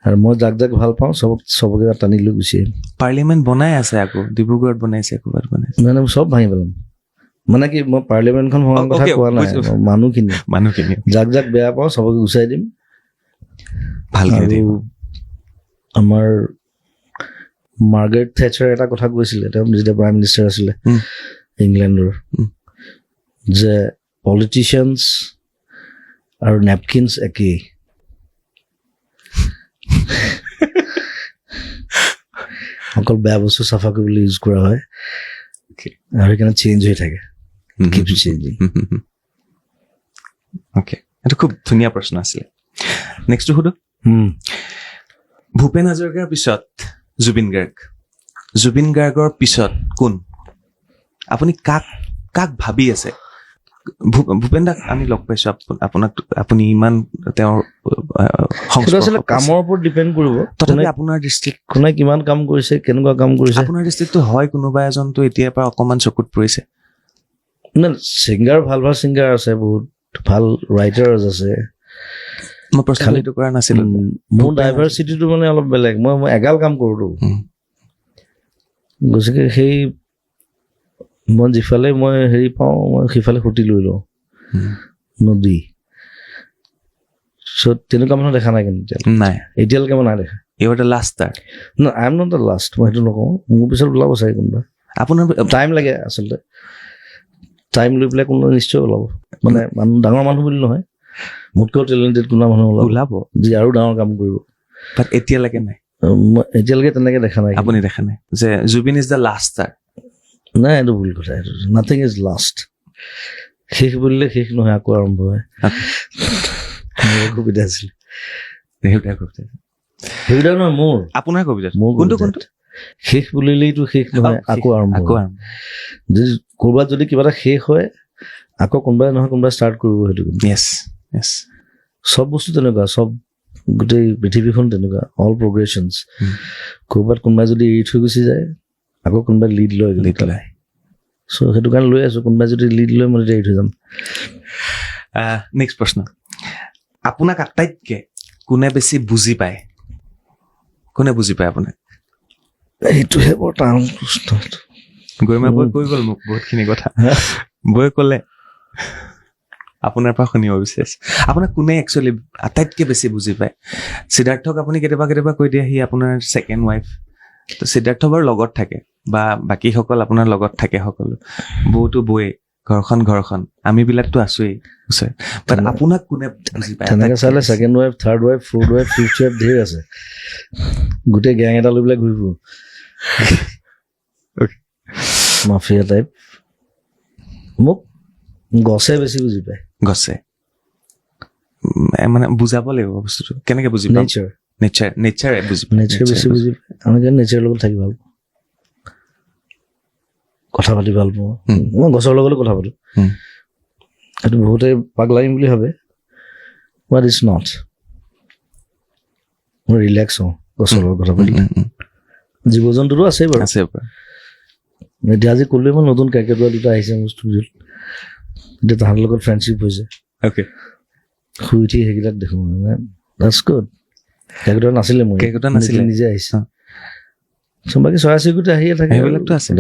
Speaker 2: আৰু মই যাক যাক ভাল পাওঁ চবকে টানি লৈ গুচি আহিম।
Speaker 1: পাৰ্লিয়ামেণ্ট বনাই আছে, আকৌ ডিব্ৰুগড়ত বনাইছে, ক'ৰবাত বনাইছে।
Speaker 2: নাই চব ভাঙি পেলাম। মানে কি, মই পাৰ্লিয়ামেণ্টখন ভঙাৰ কথা কোৱা নাই, মানুহখিনি যাক যাক বেয়া পাওঁ চবকে গুচাই দিম। আৰু আমাৰ মাৰ্গাৰেট থেচাৰে এটা কথা কৈছিলে, তেওঁ যেতিয়া প্ৰাইম মিনিষ্টাৰ আছিলে ইংলেণ্ডৰ, যে পলিটিচিয়ানছ আৰু নেপকিনছ একেই। অকল বেয়া বস্তু চাফা কৰিবলৈ ইউজ কৰা হয়, আৰু সেইকাৰণে চেঞ্জ হৈ থাকে।
Speaker 1: এইটো খুব ধুনীয়া প্ৰশ্ন আছিলে। নেক্সটটো সুধো। ভূপেন হাজৰিকাৰ পিছত জুবিন গাৰ্গৰ পিছত কোন? আপুনি কাক ভাবি আছে? ভূপেন দাক আমি লগ পাইছো, আপুনি ইমান তেওঁৰ
Speaker 2: কামৰ ওপৰত ডিপেণ্ড কৰিব।
Speaker 1: তথাপি আপোনাৰ দৃষ্টিত
Speaker 2: কোনে কিমান কাম কৰিছে, কেনেকুৱা কাম কৰিছে,
Speaker 1: আপোনাৰ দৃষ্টিতটো হয় কোনোবা এজনটো এতিয়াৰ পৰা অকমান চকুত পৰিছে?
Speaker 2: ছিংগাৰ ভাল ছিংগাৰ আছে, বহুত ভাল ৰাইটাৰ্ছ আছে।
Speaker 1: মই প্ৰশ্ন এইটো কৰা নাছিলো।
Speaker 2: মোৰ ডাইভাৰ্চিটিটো মানে অলপ বেলেগ। মই এগাল কাম কৰোঁতো, গতিকে সেই মই যিফালে মই হেৰি পাওঁ, মই সিফালে সুতি লৈ লওঁ নদী। চ' তেনেকুৱা মানুহ দেখা নাই, কিন্তু নাই এতিয়ালৈকে মই নাই দেখা।
Speaker 1: You are the last star.
Speaker 2: No, I am not the last, মই সেইটো নকওঁ। মোৰ পিছত ওলাব চাগে কোনোবা। আপোনাৰ টাইম লাগে আচলতে, টাইম লৈ পেলাই কোনোবা নিশ্চয় ওলাব। মানে মানুহ ডাঙৰ মানুহ বুলি নহয়, মোতকৈও টেলেণ্টেড কোনোবা মানুহ ওলাব যি আৰু ডাঙৰ কাম কৰিব।
Speaker 1: বাট এতিয়ালৈকে নাই,
Speaker 2: এতিয়ালৈকে তেনেকে দেখা নাই।
Speaker 1: আপুনি দেখা নাই যে Zubeen is the last star?
Speaker 2: নাই, এইটো ভুল কথা। এইটো নাথিং ইজ লাষ্ট। শেষ বুলিলে শেষ নহয়, আকৌ আৰম্ভ হয়। কবিতা আছিলে সেইবিলাক নহয়, মোৰ
Speaker 1: আপোনাৰ কবিতা।
Speaker 2: কোনটো শেষ বুলিলেইটো শেষ নহয়, আকৌ আৰম্ভ। যদি ক'ৰবাত যদি কিবা এটা শেষ হয়, আকৌ কোনোবাই নহয় কোনোবাই ষ্টাৰ্ট কৰিব। সেইটো চব বস্তু তেনেকুৱা, চব গোটেই পৃথিৱীখন তেনেকুৱা, অল প্ৰগ্ৰেশ্যনছ। ক'ৰবাত কোনোবাই যদি এৰি থৈ গুচি যায়, আকৌ কোনোবাই লিড লয়। চ' সেইটো কাৰণে লৈ আছো, কোনোবাই যদি লিড লয় মই তেতিয়া এৰি থৈ যাম।
Speaker 1: নেক্সট প্ৰশ্ন, আপোনাক আটাইতকে কোনে বেছি বুজি পায়? কোনে বুজি পায় আপোনাক?
Speaker 2: সেইটোহে বৰ টান প্ৰশ্ন।
Speaker 1: গৰিমা বৈ কৈ গ'ল মোক বহুতখিনি কথা। বৈ ক'লে আপোনাৰ পৰা শুনিব বিচাৰিছে, আপোনাক কোনে একচুৱেলি আটাইতকে বেছি বুজি পায়? সিদ্ধাৰ্থক আপুনি কেতিয়াবা কৈ দিয়ে সি আপোনাৰ ছেকেণ্ড ৱাইফ। তো সিদ্ধাৰ্থ বাৰু লগত থাকে, বা বাকীসকল আপোনাৰ লগত থাকে সকলো, বৌতো বৌয়ে, ঘৰখন আমিবিলাকতো আছোৱেই বাট আপোনাক কোনে বুজি পায়
Speaker 2: তেনেকে চালে second wife third wife fourth wife fifth wife ধেৰ আছে গোটেই গেং এটা লৈ পেলাই ঘূৰি ফুৰো মাফিয়া টাইপ মোক গছে বেছি বুজি পায়
Speaker 1: গছে মানে বুজাব লাগিব বস্তুটো কেনেকে বুজি পাম নেচাৰে বুজি পায়
Speaker 2: নেচাৰ বেছি বুজি পায় আমি কিন্তু নেচাৰৰ লগত থাকি ভাল পাওঁ কথা পাতি ভাল পাওঁ মই গছৰ লগত কথা পাতো সেইটো বহুতে পাক লাগিম বুলি ভাবে বাট ইটছ নট মই ৰিলেক্স হওঁ গছৰ লগত কথা পাতিলে জীৱ জন্তুটো আছেই বাৰু এতিয়া আজি ক'লোৱে মই নতুন কেকেটুৱা দুটা আহিছে মোৰ ষ্টুডিঅ'ত এতিয়া তাহাঁতৰ লগত ফ্ৰেণ্ডশ্বিপ হৈছে শুই উঠি সেইকেইটাক দেখোঁ মানে দ্যাটছ গুড কেকেটুৱা নাছিলে মোৰ নিজে আহিছে বাকী চৰাই চিৰিকটি আহিয়ে থাকে
Speaker 1: সেইবিলাকতো আছে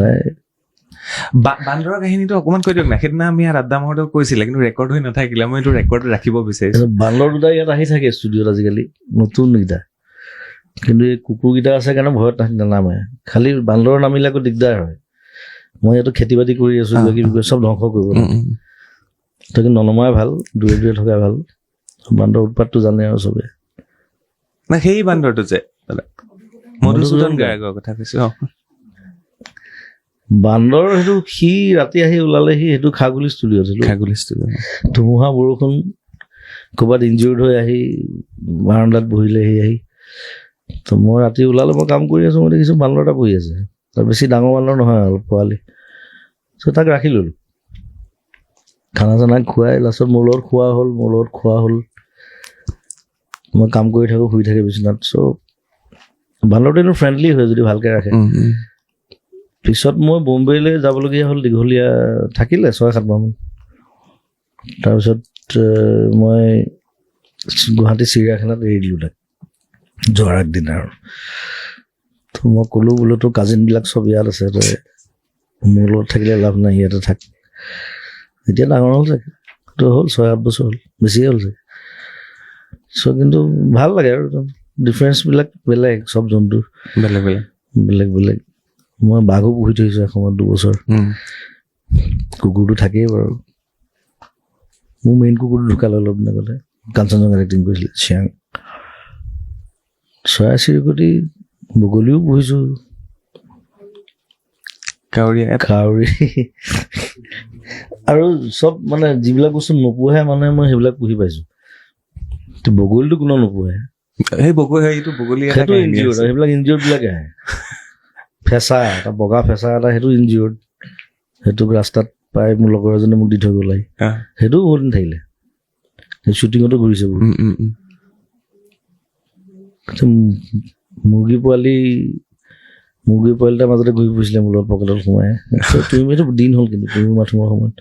Speaker 1: বান্দৰৰ কাহিনীটো অকমান কৈ দিয়ক না সেইদিনা আমি ইয়াত আড্ডা মাৰোঁতে কৈছিলে কিন্তু ৰেকৰ্ড হৈ নাথাকিলে মই এইটো ৰেকৰ্ড ৰাখিব বিচাৰিছো
Speaker 2: বান্দৰ দুটা ইয়াত আহি থাকে ষ্টুডিঅ'ত আজিকালি নতুন কেইটা কিন্তু এই কুকুৰকেইটা আছে কাৰণে ভয়ত নানামে খালি বান্দৰ নামিলে আকৌ দিগদাৰ হয় মই ইয়াতো খেতি বাতি কৰি আছো কিবা কিবি চব ধ্বংস কৰিব তাকে ননমাই ভাল দূৰে দূৰে থকা ভাল বান্দৰ উৎপাতটো জানে আৰু চবে
Speaker 1: না সেই বান্দৰটো যে মধুসূদন গায়কৰ কথা কৈছো
Speaker 2: বান্দৰ সেইটো সি ৰাতি আহি ওলালেহি সেইটো খাগুলি ষ্টুডিঅ'ত ধুমুহা বৰষুণ ক'ৰবাত ইনজিউৰ্ড হৈ আহি বাৰাণ্ডাত বহিলেহি আহি তো মই ৰাতি ওলালে মই কাম কৰি আছো মই দেখিছোঁ বান্দৰ এটা বহি আছে তাৰ বেছি ডাঙৰ বান্দৰ নহয় অলপ পোৱালি চ' তাক ৰাখি ল'লোঁ খানা চানা খুৱাই লাষ্টত মোৰ লগত খোৱা হ'ল মই কাম কৰি থাকোঁ শুই থাকে বিচনাত চ' বান্দৰটো এনেও ফ্ৰেণ্ডলি হয় যদি ভালকৈ ৰাখে পিছত মই বম্বেলৈ যাবলগীয়া হ'ল দীঘলীয়া থাকিলে 6-7 মাহমান তাৰপিছত মই গুৱাহাটী চিৰিয়াখানাত এৰি দিলোঁ তাক যোৱাৰ আগদিনা আৰু তো মই ক'লোঁ বোলো তোৰ কাজিনবিলাক চব ইয়াত আছে তই মোৰ লগত থাকিলে লাভ নাই ইয়াতে থাক এতিয়া ডাঙৰ হ'ল চাগে তো হ'ল 6-8 বছৰ হ'ল বেছিয়ে হ'ল চাগে চ' কিন্তু ভাল লাগে আৰু ডিফাৰেঞ্চবিলাক বেলেগ চব জন্তুৰ বেলেগ মই বাঘো পুহি থৈছোঁ এসময়ত 2 বছৰ কুকুৰটো থাকেই বাৰু মোৰ মেইন কুকুৰটো ঢুকালে অলপ দিন আগতে কাঞ্চনজংঘাত এক্টিং কৰিছিলে চিয়াং চৰাই চিৰিকটি বগলীও পুহিছোঁ কাউৰী আৰু চব মানে যিবিলাক বস্তু নোপোহে মানে মই সেইবিলাক পুহি পাইছোঁ বগলীটো কোনো নোপোহে সেইটো ইনজিউৰ্ড সেইবিলাক ইনজিউৰ্ডবিলাকে আহে ফেঁচা এটা বগা ফেঁচা এটা সেইটো ইনজিউৰ্ড সেইটোক ৰাস্তাত পাই মোৰ লগৰ এজনে মোক দি থৈ গ'ল আহি সেইটোও বহুত দিন থাকিলে শ্বুটিঙতো ঘূৰিছে বহুত মুৰ্গী পোৱালি এটাৰ মাজতে ঘূৰি ফুৰিছিলে মোৰ লগত পকেটত সোমাই তুমি এইটো দিন হ'ল কিন্তু তুমি মাথোমৰ সময়ত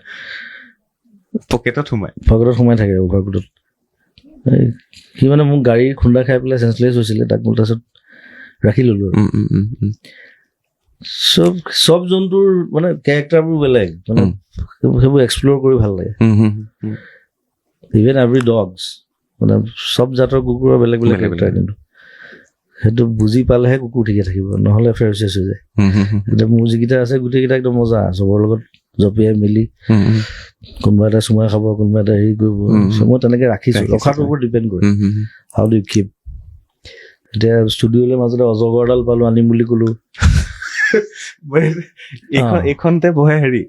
Speaker 2: পকেটত সোমাই থাকে অভাৰকোটত সি মানে মোক গাড়ীৰ খুন্দা খাই পেলাই চেঞ্চলেছ হৈছিলে তাক মোৰ তাৰপিছত ৰাখি ল'লোঁ আৰু চব জন্তুৰ মানে কেৰেক্টাৰবোৰ বেলেগ মানে সেইবোৰ এক্সপ্ল'ৰ কৰি ভাল লাগে ইভেন এভৰি ডগছ মানে চব জাতৰ কুকুৰৰ বেলেগ কেৰেক্টাৰ কিন্তু সেইটো বুজি পালেহে কুকুৰ ঠিকে থাকিব নহ'লে ফেৰচেছ হৈ যায় এতিয়া মোৰ যিকেইটা আছে গোটেইকেইটা একদম মজা চবৰ লগত জঁপিয়াই মেলি কোনোবা এটা চুমাই খাব কোনোবা এটা হেৰি কৰিব মই তেনেকে ৰাখিছোঁ ৰখাটোৰ ওপৰত ডিপেণ্ড কৰে হাউ ডু ইউ কিপ এতিয়া ষ্টুডিঅ'লৈ মাজতে অজগৰডাল পালোঁ আনিম বুলি ক'লোঁ
Speaker 1: এইখনতে বহে হেৰি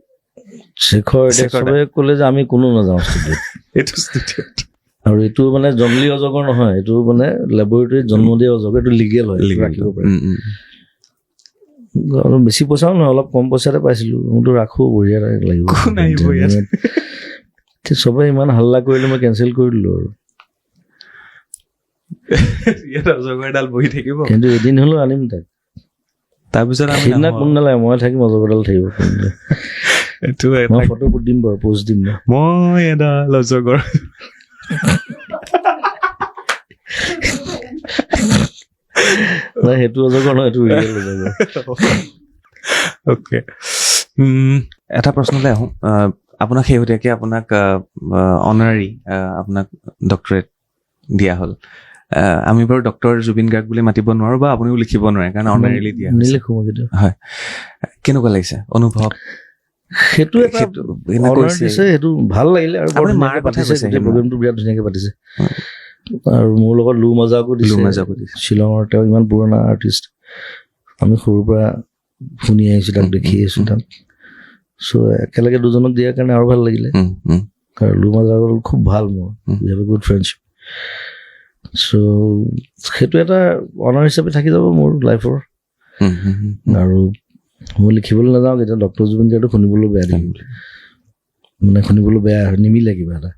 Speaker 2: শেখৰ চবে ক'লে যে আমি কোনো নাযাওঁ ষ্টুডিঅ'ত আৰু এইটো মানে জংলী অজগৰ নহয় এইটো মানে লেবৰেটৰীত জন্ম দিয়া অজগৰ এইটো লিগেল হয় ৰাখিব পাৰে আৰু বেছি পইচাও নহয় অলপ কম পইচাতে পাইছিলোঁ মোৰতো ৰাখোঁ বঢ়িয়া লাগিব চবে ইমান হাল্লা কৰিলে মই কেঞ্চেল কৰি দিলোঁ আৰু
Speaker 1: অজগৰডাল বহি থাকিব
Speaker 2: কিন্তু এদিন হ'লেও আনিম তাক তাৰপিছত সেইদিনা কোন নালাগে মই থাকিম অজগৰডাল থাকিব মই ফটো দিম বাৰু পোষ্ট দিম
Speaker 1: মই এডাল অজগৰ
Speaker 2: সেইটো অজগৰ নহয় এইটো ৰিয়েল অজগৰ
Speaker 1: অ'কে এটা প্ৰশ্নলৈ আহোঁ আপোনাক শেহতীয়াকৈ আপোনাক অনাৰী আপোনাক ডক্টৰেট দিয়া হ'ল আমি বাৰু ডক্টৰ জুবিন গাৰ্গ বুলি মাতিব নোৱাৰোঁ বা আপুনিও লিখিব নোৱাৰে কাৰণ অনাৰীলি দিয়া
Speaker 2: নিলিখোঁ
Speaker 1: হয় কেনেকুৱা লাগিছে অনুভৱ
Speaker 2: সেইটো এটা সেইটো ভাল লাগিলে আৰু প্ৰগ্ৰেমটো বিৰাট ধুনীয়াকে পাতিছে আৰু মোৰ লগত লো মজাকো দিছে শ্বিলঙৰ তেওঁ ইমান পুৰণা আৰ্টিষ্ট আমি সৰুৰ পৰা শুনি আহিছো তাক দেখি আহিছো তাক চ' একেলগে দুজনক দিয়াৰ কাৰণে আৰু ভাল লাগিলে আৰু লো মজাকৰ খুব ভাল মোৰ উই হেভ এ গুড ফ্ৰেণ্ডশ্বিপ চ' সেইটো এটা অনাৰ হিচাপে থাকি যাব মোৰ লাইফৰ আৰু মই লিখিবলৈ নাযাওঁ কেতিয়া ডক্টৰ জুবিন গাৰ্গটো শুনিবলৈ বেয়া দিম মানে শুনিবলৈ বেয়া নিমিলে কিবা এটা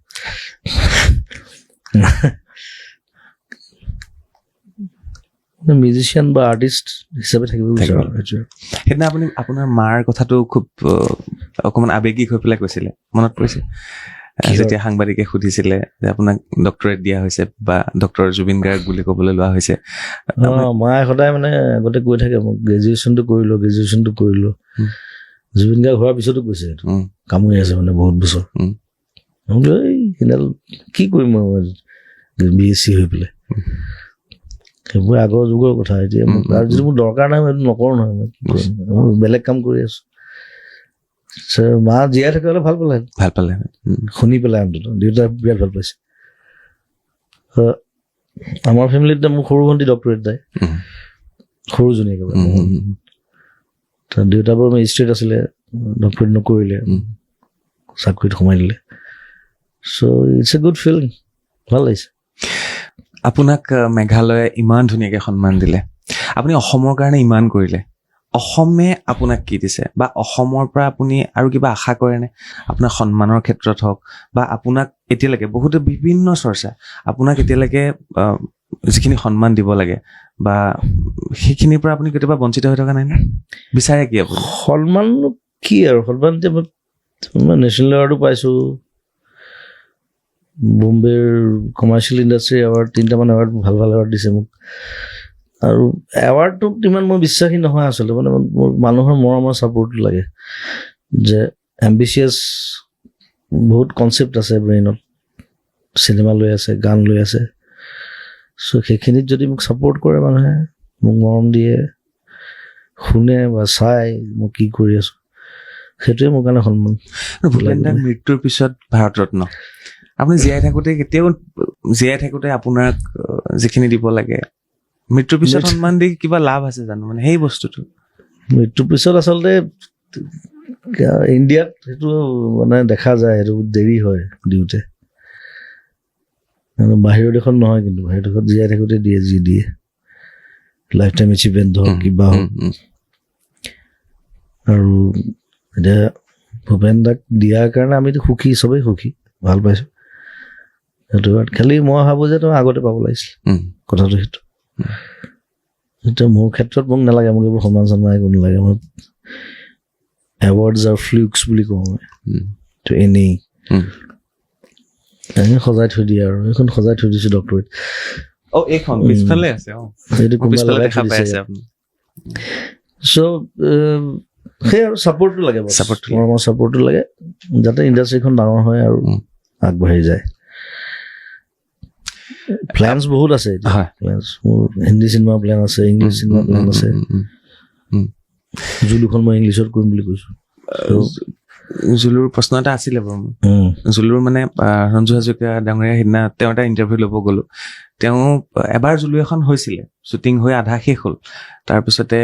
Speaker 2: মিউজিচিয়ান বা আৰ্টিষ্ট হিচাপে থাকিব বিচাৰোঁ
Speaker 1: সেইদিনা আপুনি আপোনাৰ মাৰ কথাটো খুব অকণমান আৱেগিক হৈ পেলাই কৈছিলে মনত পৰিছে যেতিয়া সাংবাদিকে সুধিছিলে যে আপোনাক ডক্টৰেট দিয়া হৈছে বা ডক্টৰ জুবিন গাৰ্গ বুলি ক'বলৈ লোৱা হৈছে
Speaker 2: মায়ে সদায় মানে আগতে কৈ থাকে মোক গ্ৰেজুৱেশ্যনটো কৰিলো জুবিন গাৰ্গ হোৱাৰ পিছতো কৈছে এইটো কামুৰি আছে মানে বহুত বছৰ কি কৰিম মই BSc হৈ পেলাই সেইবোৰ আগৰ যুগৰ কথা এতিয়া আৰু যদি মোৰ দৰকাৰ নাই মই এইটো নকৰোঁ নহয় মই বেলেগ কাম কৰি আছো মা জীয়াই থাকে হ'লে ভাল পালে শুনি পেলাই অন্তত দেউতাই বিৰাট ভাল পাইছে আমাৰ ফেমিলিত মোৰ সৰু ভণ্টি ডক্টৰেট যায় সৰুজনী একেবাৰে দেউতা বাৰু মেজিষ্ট্ৰেট আছিলে ডক্টৰেট নকৰিলে চাকৰিত সোমাই দিলে চ' ইটছ এ গুড ফিলিং ভাল লাগিছে
Speaker 1: আপোনাক মেঘালয়ে ইমান ধুনীয়াকে সন্মান দিলে আপুনি অসমৰ কাৰণে ইমান কৰিলে অসমে আপোনাক কি দিছে বা অসমৰ পৰা আপুনি আৰু কিবা আশা কৰেনে আপোনাৰ সন্মানৰ ক্ষেত্ৰত হওক বা আপোনাক এতিয়ালৈকে বহুতে বিভিন্ন চৰ্চা আপোনাক এতিয়ালৈকে যিখিনি সন্মান দিব লাগে বা সেইখিনিৰ পৰা আপুনি কেতিয়াবা বঞ্চিত হৈ থকা নাই নে বিচাৰে কি আপুনি
Speaker 2: সন্মান কি আৰু সন্মান এতিয়া মই নেশ্যনেল এৱাৰ্ডো পাইছোঁ বোম্বেৰ কমাৰ্চিয়েল ইণ্ডাষ্ট্ৰি এৱাৰ্ড 3টামান এৱাৰ্ড ভাল এৱাৰ্ড দিছে মোক আৰু এৱাৰ্ডটোত ইমান মই বিশ্বাসী নহয় আচলতে মানে মোৰ মানুহৰ মৰমৰ ছাপোৰ্টটো লাগে যে এম্বিচিয়াছ বহুত কনচেপ্ট আছে ব্ৰেইনত চিনেমা লৈ আছে গান লৈ আছে চ' সেইখিনিত যদি মোক ছাপোৰ্ট কৰে মানুহে মোক মৰম দিয়ে শুনে বা চাই মই কি কৰি আছোঁ সেইটোৱে মোৰ কাৰণে সন্মান
Speaker 1: ভূপেন দাৰ মৃত্যুৰ পিছত ভাৰত ৰত্ন আপুনি জীয়াই থাকোঁতে আপোনাক যিখিনি দিব লাগে মৃত্যুৰ পিছত সন্মান দি কিবা লাভ আছে জানো মানে সেই বস্তুটো
Speaker 2: মৃত্যুৰ পিছত আচলতে ইণ্ডিয়াত সেইটো মানে দেখা যায় সেইটো দেৰি হয় দিওঁতে বাহিৰৰ দেশত নহয় কিন্তু বাহিৰৰ দেশত জীয়াই থাকোঁতে দিয়ে যি দিয়ে লাইফ টাইম এচিভমেণ্ট হওক কিবা হওক আৰু এতিয়া ভূপেন দাক দিয়াৰ কাৰণে আমিতো সুখী চবেই সুখী ভাল পাইছোঁ সেইটো খালি মই ভাবোঁ যে তই আগতে পাব লাগিছিল কথাটো সেইটো এতিয়া মোৰ ক্ষেত্ৰত মোক নালাগে মোক এইবোৰ সন্মান চন্মান একো নালাগে মই এৱাৰ্ডছ আৰু ফ্লুক্স বুলি কওঁ মই তো এনেই সজাই থৈ দিয়ে আৰু এইখন সজাই থৈ দিছোঁ ডক্টৰেট
Speaker 1: এইখন পিছফালে আছে
Speaker 2: সেইটো কোনোবা দেখা পাইছে চ' সেই আৰু ছাপোৰ্টটো লাগে মৰমৰ ছাপোৰ্টটো লাগে যাতে ইণ্ডাষ্ট্ৰীখন ডাঙৰ হয় আৰু আগবাঢ়ি যায় প্লেনছ বহুত আছে প্লেনছ মোৰ হিন্দী চিনেমা প্লেন আছে ইংলিছ চিনেমা প্লেন আছে জুলুখন মই ইংলিছত কৰিম বুলি কৈছোঁ
Speaker 1: জুলুৰ প্ৰশ্ন এটা আছিলে বাৰু জুলুৰ মানে ৰঞ্জু হাজৰিকা ডাঙৰীয়া সিদিনা তেওঁ এটা ইণ্টাৰভিউ ল'ব গ'লোঁ তেওঁ এবাৰ জুলু এখন হৈছিলে শ্বুটিং হৈ আধা শেষ হ'ল তাৰপিছতে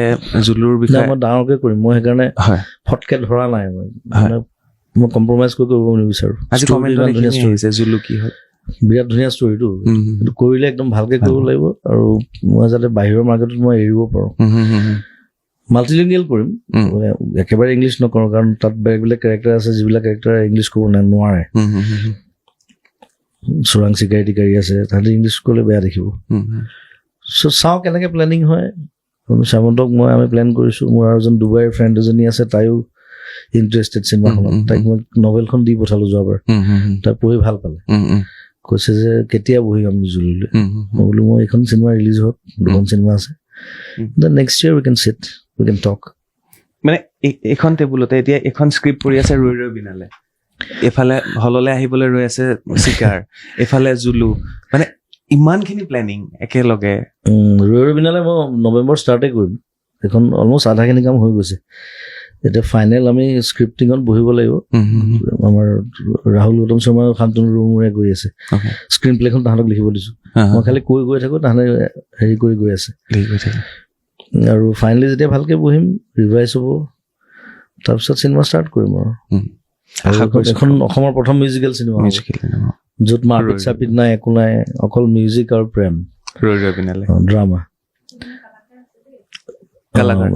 Speaker 1: জুলুৰ বিষয়ে
Speaker 2: মই ডাঙৰকৈ কৰিম মই সেইকাৰণে ফটকে ধৰা নাই মই কম্প্ৰমাইজ কৰিব নিবিচাৰোঁ
Speaker 1: আজি কমেণ্ট আহিছে জুলু কি হয়
Speaker 2: বিৰাট ধুনীয়া ষ্টৰিটো সেইটো কৰিলে একদম ভালকে কৰিব লাগিব আৰু মই যাতে বাহিৰৰ মাৰ্কেটত মই এৰিব পাৰোঁ মাল্টিলিংগুৱেল কৰিম একেবাৰে ইংলিছ নকৰোঁ কাৰণ তাত বেলেগ বেলেগ কেৰেক্টাৰ আছে যিবিলাক কেৰেক্টাৰ ইংলিছ ক'ব নোৱাৰে চোৰাং চিকাৰী টিকাৰী আছে তাহাঁতে ইংলিছ ক'লে বেয়া দেখিব চ' চাওঁ কেনেকৈ প্লেনিং হয় শ্যামন্তক আমি প্লেন কৰিছোঁ মোৰ আৰু এজন ডুবাইৰ ফ্ৰেণ্ড এজনী আছে তাইও ইণ্টাৰেষ্টেড চিনেমাখনত তাইক মই নভেলখন দি পঠালোঁ যোৱাবাৰ তাই পঢ়ি ভাল পালে কৈছে যে কেতিয়া বহিম আমি জুলুলৈ মই বোলো মই এইখন চিনেমা ৰিলিজ হওক 2খন চিনেমা আছে then next year we can sit we can talk
Speaker 1: মানে এইখন টেবুলতে এতিয়া এখন স্ক্ৰিপ্ট পঢ়ি আছে ৰৈ ৰৈ বিনালে এফালে হললৈ আহিবলৈ ৰৈ আছে চিকাৰ এফালে জুলু মানে ইমানখিনি প্লেনিং একেলগে
Speaker 2: ৰৈ ৰৈ বিনালে মই নৱেম্বৰ ষ্টাৰ্টে কৰিম এইখন অলমষ্ট আধাখিনি কাম হৈ গৈছে এতিয়া ফাইনেল আমি স্ক্ৰিপ্টিঙত বহিব লাগিব আমাৰ ৰাহুল গৌতম শৰ্মা আৰু শান্তনু ৰুমুৰে গৈ আছে স্ক্ৰীন প্লেখন তাহাঁতক লিখিব দিছোঁ মই খালি কৈ গৈ থাকোঁ তাহাঁতে হেৰি কৰি গৈ আছে আৰু ফাইনেলি যেতিয়া ভালকৈ বহিম ৰিভাইজ হ'ব তাৰপিছত চিনেমা ষ্টাৰ্ট কৰিম আৰু এখন অসমৰ প্ৰথম মিউজিকেল চিনেমা য'ত মাৰপিট চাপিট নাই একো নাই অকল মিউজিক আৰু প্ৰেম ড্ৰামা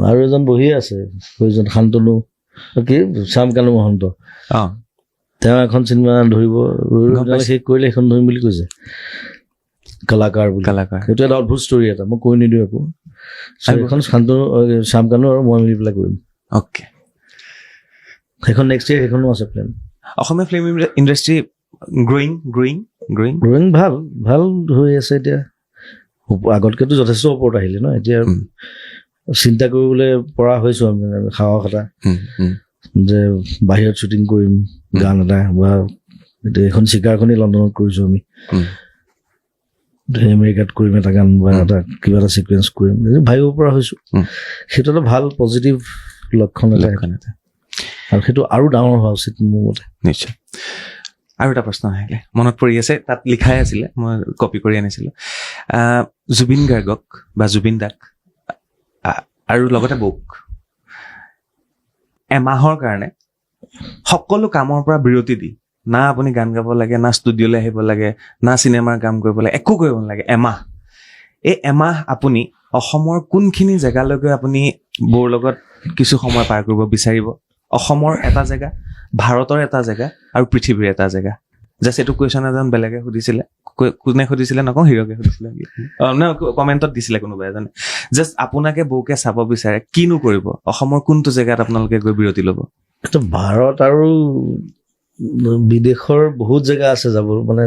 Speaker 2: আৰু এজন বহি আছে সেইজন শান্তনু কি শ্যাম কানু মহন্ত তেওঁ এখন চিনেমা ধৰিব শেষ কৰিলে সেইখন ধৰিম বুলি কৈছে কলাকাৰ বুলি সেইটো এটা অদ্ভুত ষ্টৰী এটা মই কৈ নিদিওঁ একো সেইখন শান্তনু শ্যাম কানু আৰু মই মিলি পেলাই কৰিম সেইখন নেক্সট ইয়েৰ সেইখনো আছে প্লেন
Speaker 1: অসমীয়া ফিল্ম ইণ্ডাষ্ট্ৰী গ্ৰয়িং
Speaker 2: ভাল ভাল হৈ আছে এতিয়া আগতকেতো যথেষ্ট ওপৰত আহিলে ন এতিয়া চিন্তা কৰিবলৈ পৰা হৈছোঁ আমি সাহস এটা যে বাহিৰত শ্বুটিং কৰিম গান এটা বা এখন চিকাৰখনেই লণ্ডনত কৰিছোঁ আমি আমেৰিকাত কৰিম এটা গান বা এটা কিবা এটা ছিকুৱেঞ্চ কৰিম ভাবিব পৰা হৈছোঁ সেইটো এটা ভাল পজিটিভ লক্ষণ এটা আৰু সেইটো আৰু ডাঙৰ হোৱা উচিত মোৰ মতে
Speaker 1: নিশ্চয় আৰু এটা প্ৰশ্ন আহিলে মনত পৰি আছে তাত লিখাই আছিলে মই কপি কৰি আনিছিলোঁ জুবিন গাৰ্গক বা জুবিন দাক আৰু লগতে বৌক এমাহৰ কাৰণে সকলো কামৰ পৰা বিৰতি দি না আপুনি গান গাব লাগে না ষ্টুডিঅ'লৈ আহিব লাগে না চিনেমাৰ কাম কৰিব লাগে একো কৰিব নালাগে এই এমাহ আপুনি অসমৰ কোনখিনি জেগালৈকে আপুনি বৌৰ লগত কিছু সময় পাৰ কৰিব বিচাৰিব অসমৰ এটা জেগা ভাৰতৰ এটা জেগা আৰু পৃথিৱীৰ এটা জেগা জাষ্ট এইটো কুৱেশ্যন এজন বেলেগে সুধিছিলে কোনে সুধিছিলে নকওঁ হিৰকে সুধিছিলে কমেণ্টত দিছিলে কোনোবা এজনে জাষ্ট আপোনাকে বৌকে চাব বিচাৰে কিনো কৰিব অসমৰ কোনটো জেগাত আপোনালোকে গৈ বিৰতি ল'ব
Speaker 2: ভাৰত আৰু বিদেশৰ বহুত জেগা আছে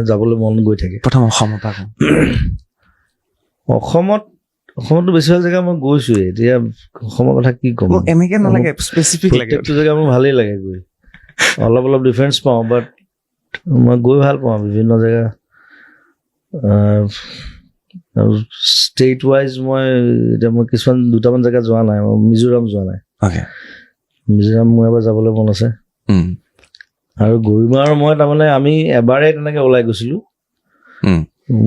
Speaker 2: যাবলৈ মন গৈ থাকে
Speaker 1: প্ৰথম অসমৰ পৰা
Speaker 2: অসমতো বেছিভাগ জেগা মই গৈছোৱে এতিয়া অসমৰ কথা কি ক'ম
Speaker 1: এনেকে নালাগে স্পেচিফিক লাগে
Speaker 2: প্ৰত্যেকটো জেগা মোৰ ভালেই লাগে গৈ অলপ ডিফাৰেঞ্চ পাওঁ বাট মই গৈ ভাল পাওঁ বিভিন্ন জেগা আৰু ষ্টেট ৱাইজ মই কিছুমান দুটামান জেগাত যোৱা নাই মই মিজোৰাম যোৱা নাই মিজোৰাম মোৰ এবাৰ যাবলৈ মন আছে আৰু গৰিমা আৰু মই তাৰমানে আমি এবাৰেই তেনেকে ওলাই গৈছিলোঁ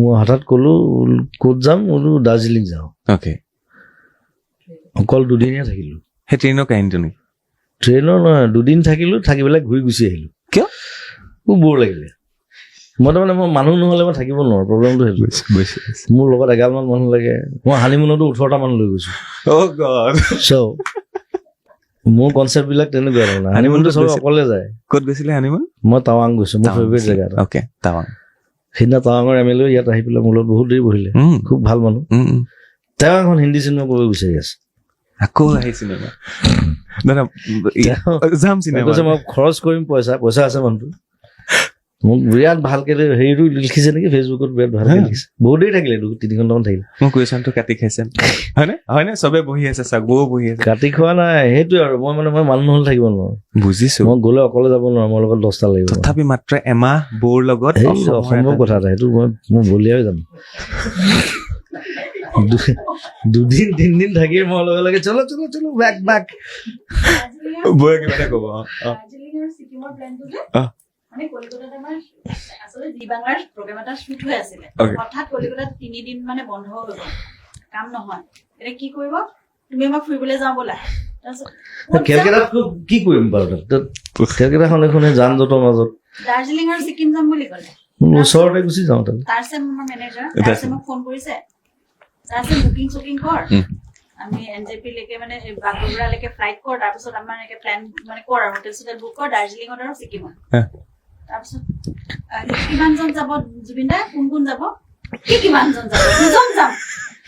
Speaker 2: মই হঠাৎ ক'লো ক'ত যাম বোলো দাৰ্জিলিং যাওঁ অকল দুদিনীয়া থাকিলোঁ
Speaker 1: সেই ট্ৰেইনৰ কাহিনীটো নেকি
Speaker 2: ট্ৰেইনৰ নহয় দুদিন থাকিলোঁ থাকি পেলাই ঘূৰি গুচি আহিলোঁ
Speaker 1: কিয়
Speaker 2: খুব বৰ লাগিলে মই তাৰমানে মই মানুহ নহ'লে মই থাকিব নোৱাৰোঁ প্ৰব্লেমটো সেইটো মোৰ লগত 11মান মানুহ লাগে মই হানিমুনতো 18টা মানুহ লৈ গৈছোঁ চ' মোৰ কনচেপ্টবিলাক তেনেকুৱা তাৰমানে হানিমুনটো চব অকলে যায়
Speaker 1: ক'ত গৈছিলে হানিমুন
Speaker 2: মই টাৱাং গৈছোঁ মোৰ ফেভৰেট জেগা
Speaker 1: টাৱাং
Speaker 2: সেইদিনা টাৱাঙৰ MLA ইয়াত আহি পেলাই মোৰ লগত বহুত দেৰি বহিলে খুব ভাল মানুহ তেওঁ এখন হিন্দী চিনেমা কৰিব বিচাৰি আছে
Speaker 1: আকৌ আহি চিনেমা যাম চিনেমা
Speaker 2: মই খৰচ কৰিম পইচা আছে মানুহটো মোক বিৰাট ভালকে হেৰিটো লিখিছে নেকি ফেচবুকত বিৰাট ভালকে লিখিছে বহুত দেৰি থাকিলে 2-3 ঘণ্টামান থাকিলে
Speaker 1: মোৰ কুৱেশ্যনটো কাটি খাইছে হয়নে চবে বহি আছে চাওক বৌ বহি আছে
Speaker 2: কাটি খোৱা নাই সেইটোৱে আৰু মই মানুহ নহ'লে থাকিব নোৱাৰো বুজিছো মই গ'লে অকলে যাব নোৱাৰো মোৰ লগত 10টা লাগিব
Speaker 1: তথাপি মাত্ৰ এমাহ বৌৰ লগত
Speaker 2: অসম্ভৱ কথা এটা সেইটো মই বলিয়াই যাম 2-3 থাকি মই লগে চলো বেক বৌয়ে কিবা এটা ক'ব
Speaker 3: মানে কলিকতাত আমাৰ আসলে জি বাংলাৰ প্ৰগ্ৰাম এটা শুট হৈ আছিলে হঠাৎ কলিকতাত 3 দিন মানে বন্ধ হৈ গ'ল কাম নহয় এতিয়া কি কৰিব তুমি আমাক ফুৰিবলৈ যাওঁ বলা
Speaker 2: কেলকাতাত কি কৰিম বাৰু কেলকাতাখন এখন যান জঁটৰ মাজত
Speaker 3: দাৰ্জিলিং আৰু ছিকিম যাম বুলি ক'লে
Speaker 2: ওচৰতে গুচি যাওঁ
Speaker 3: তাৰছে মোৰ মেনেজাৰ তাৰছে মোক ফোন কৰিছে তাৰছে বুকিং কৰ আমি NJP লৈকে মানে বাগডোগৰালৈকে ফ্লাইট কৰ তাৰপিছত আমাৰ একে প্লেন মানে কৰ আৰু হোটেল বুক কৰ দাৰ্জিলিঙত আৰু ছিকিমত তাৰপিছত কিমানজন যাব জুবিন দা কোন যাব কিমানজন যাব দুজন যাম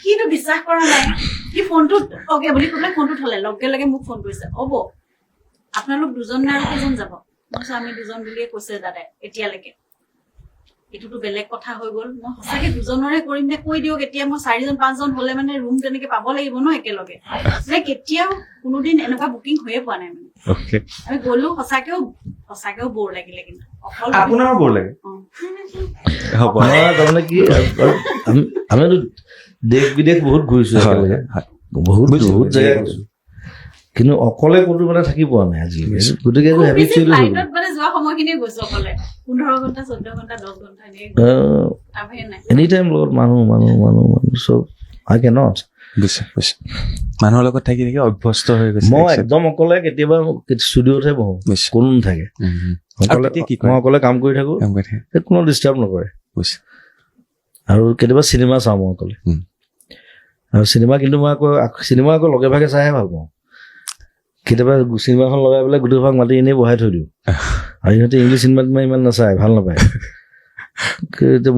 Speaker 3: সিটো বিশ্বাস কৰা নাই কি ফোনটো অকে বুলি ক'লে ফোনটো থলে লগে মোক ফোন কৰিছে হ'ব আপোনালোক দুজন নে আৰু কেইজন যাব মই আমি দুজন বুলিয়ে কৈছে দাদাই এতিয়ালৈকে এটোটো বেলেগ কথা হৈ গ'ল মই সঁচাকে দুজনৰে কৰিম নে কৈ দিয়ক এতিয়া মই 4-5জন হলে মানে ৰুম তেনেকে পাব লাগিব ন একেলগে যে কেতিয়াও কোনোদিন এনেকুৱা বুকিং হৈয়ে পোৱা নাই মানে আমি গ'লো সঁচাকেও বৰ লাগিলে কিন্তু
Speaker 1: আপোনাৰো বৰ লাগে
Speaker 2: হ'ব তাৰমানে কি আমিতো দেশ বিদেশ বহুত ঘূৰিছো বহুত জেগা গৈছো কিন্তু অকলে ক'তো মানে থাকি পোৱা নাই আজিলৈকে গতিকে
Speaker 3: খুব
Speaker 2: হেবিট
Speaker 3: বেছি
Speaker 2: চলি
Speaker 3: ফ্লাইটত মানে যোৱা সময়খিনিয়ে গৈছো অকলে 15 ঘণ্টা 14 ঘণ্টা 10 ঘণ্টা এনেকে তাৰ বাহিৰে নাই
Speaker 2: এনি টাইম লগত মানুহ চব আই কেন নট
Speaker 1: বুজিছো মানুহৰ লগত থাকি থাকি অভ্যস্ত হৈ গৈছে
Speaker 2: মই একদম অকলে কেতিয়াবা ষ্টুডিঅ'তহে বহো
Speaker 1: বুজিছো
Speaker 2: কোনো নাথাকে অকলে
Speaker 1: তেতিয়া কি কৰে?
Speaker 2: মই অকলে কাম কৰি থাকো
Speaker 1: কাম কৰি থাকে
Speaker 2: কোনো ডিষ্টাৰ্ব নকৰে
Speaker 1: বুজিছো
Speaker 2: আৰু কেতিয়াবা চিনেমা চাওঁ মই অকলে আৰু চিনেমা কিন্তু মই আকৌ লগে ভাগে চাইহে ভাল পাওঁ কেতিয়াবা চিনেমাখন লগাই পেলাই গোটেই ভাগ মাতি এনেই বহাই থৈ দিওঁ আৰু সিহঁতে ইংলিছ চিনেমাত মই ইমান নাচায় ভাল নাপায়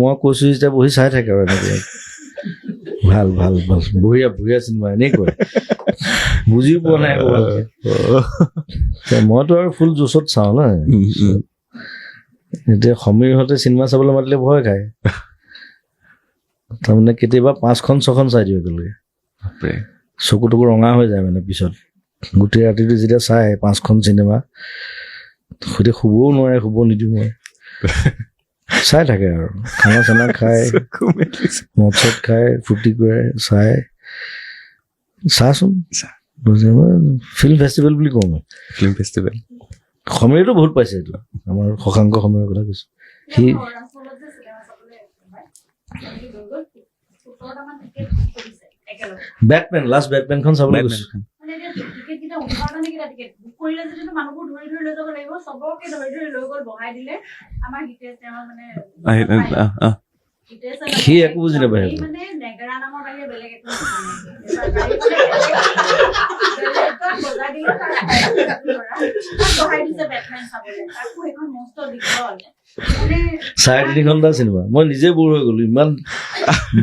Speaker 2: মই কৈছো যেতিয়া বহি চাই থাকে আৰু এনেকৈ ভাল বঢ়িয়া চিনেমা এনেই কয় বুজিও পোৱা নাই আকৌ ভালকে মইতো আৰু ফুল জোচত চাওঁ না এতিয়া সমীৰহঁতে চিনেমা চাবলৈ মাতিলে ভয় খায় তাৰমানে কেতিয়াবা 5খন 6খন চাই দিওঁ একেলগে চকু টকু ৰঙা হৈ যায় মানে পিছত গোটেই ৰাতিটো যেতিয়া চাই 5খন চিনেমা সৈতে শুবও নোৱাৰে শুব নিদিওঁ মই চাই থাকে আৰু খানা চানা খাই মদ চদ খাই ফূৰ্তি কৰে চাচোন ফিল্ম ফেষ্টিভেল বুলি কওঁ মই
Speaker 1: ফিল্ম ফেষ্টিভেল
Speaker 2: সমীৰতো বহুত পাইছে এইটো আমাৰ শশাংক সমীৰৰ কথা কৈছো সি লাষ্ট বেটমেনখন চাবলৈ গৈছো সি একো বুজি নাপায় চাৰে 3 ঘণ্টা চিনেমা মই নিজে বোৰ হৈ গলো ইমান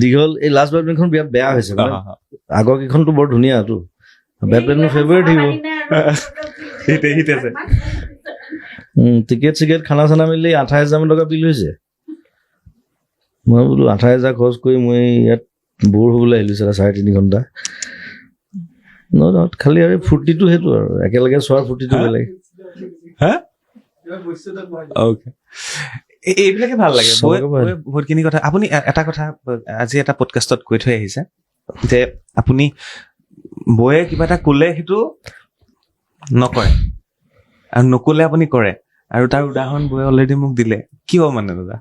Speaker 2: দীঘল এই লাষ্ট বেটমেনখন বিৰাট বেয়া হৈছে মানে আগৰ কেইখনতো বৰ ধুনীয়াটো বেটমেন মোৰ ফেভাৰিট থাকিব টিকেট চিকেট খানা চানা মিলি 28,000 টকা বিল হৈছে মই বোলো 28,000 খৰচ কৰি মই ইয়াত বৰ হ'বলৈ আহিলো চাৰে 3 ঘণ্টা খালি আৰু ফূৰ্তিটো সেইটো আৰু একেলগে চোৱাৰ ফূৰ্তিটো বেলেগ
Speaker 1: এইবিলাকে ভাল লাগে বহুতখিনি কথা আপুনি এটা কথা আজি এটা পডকাষ্টত কৈ থৈ আহিছে যে আপুনি বৌয়ে কিবা এটা ক'লে সেইটো নকৰে আৰু নক'লে আপুনি কৰে আৰু তাৰ উদাহৰণ বৌয়ে অলৰেডি মোক দিলে কিয় মানে দাদা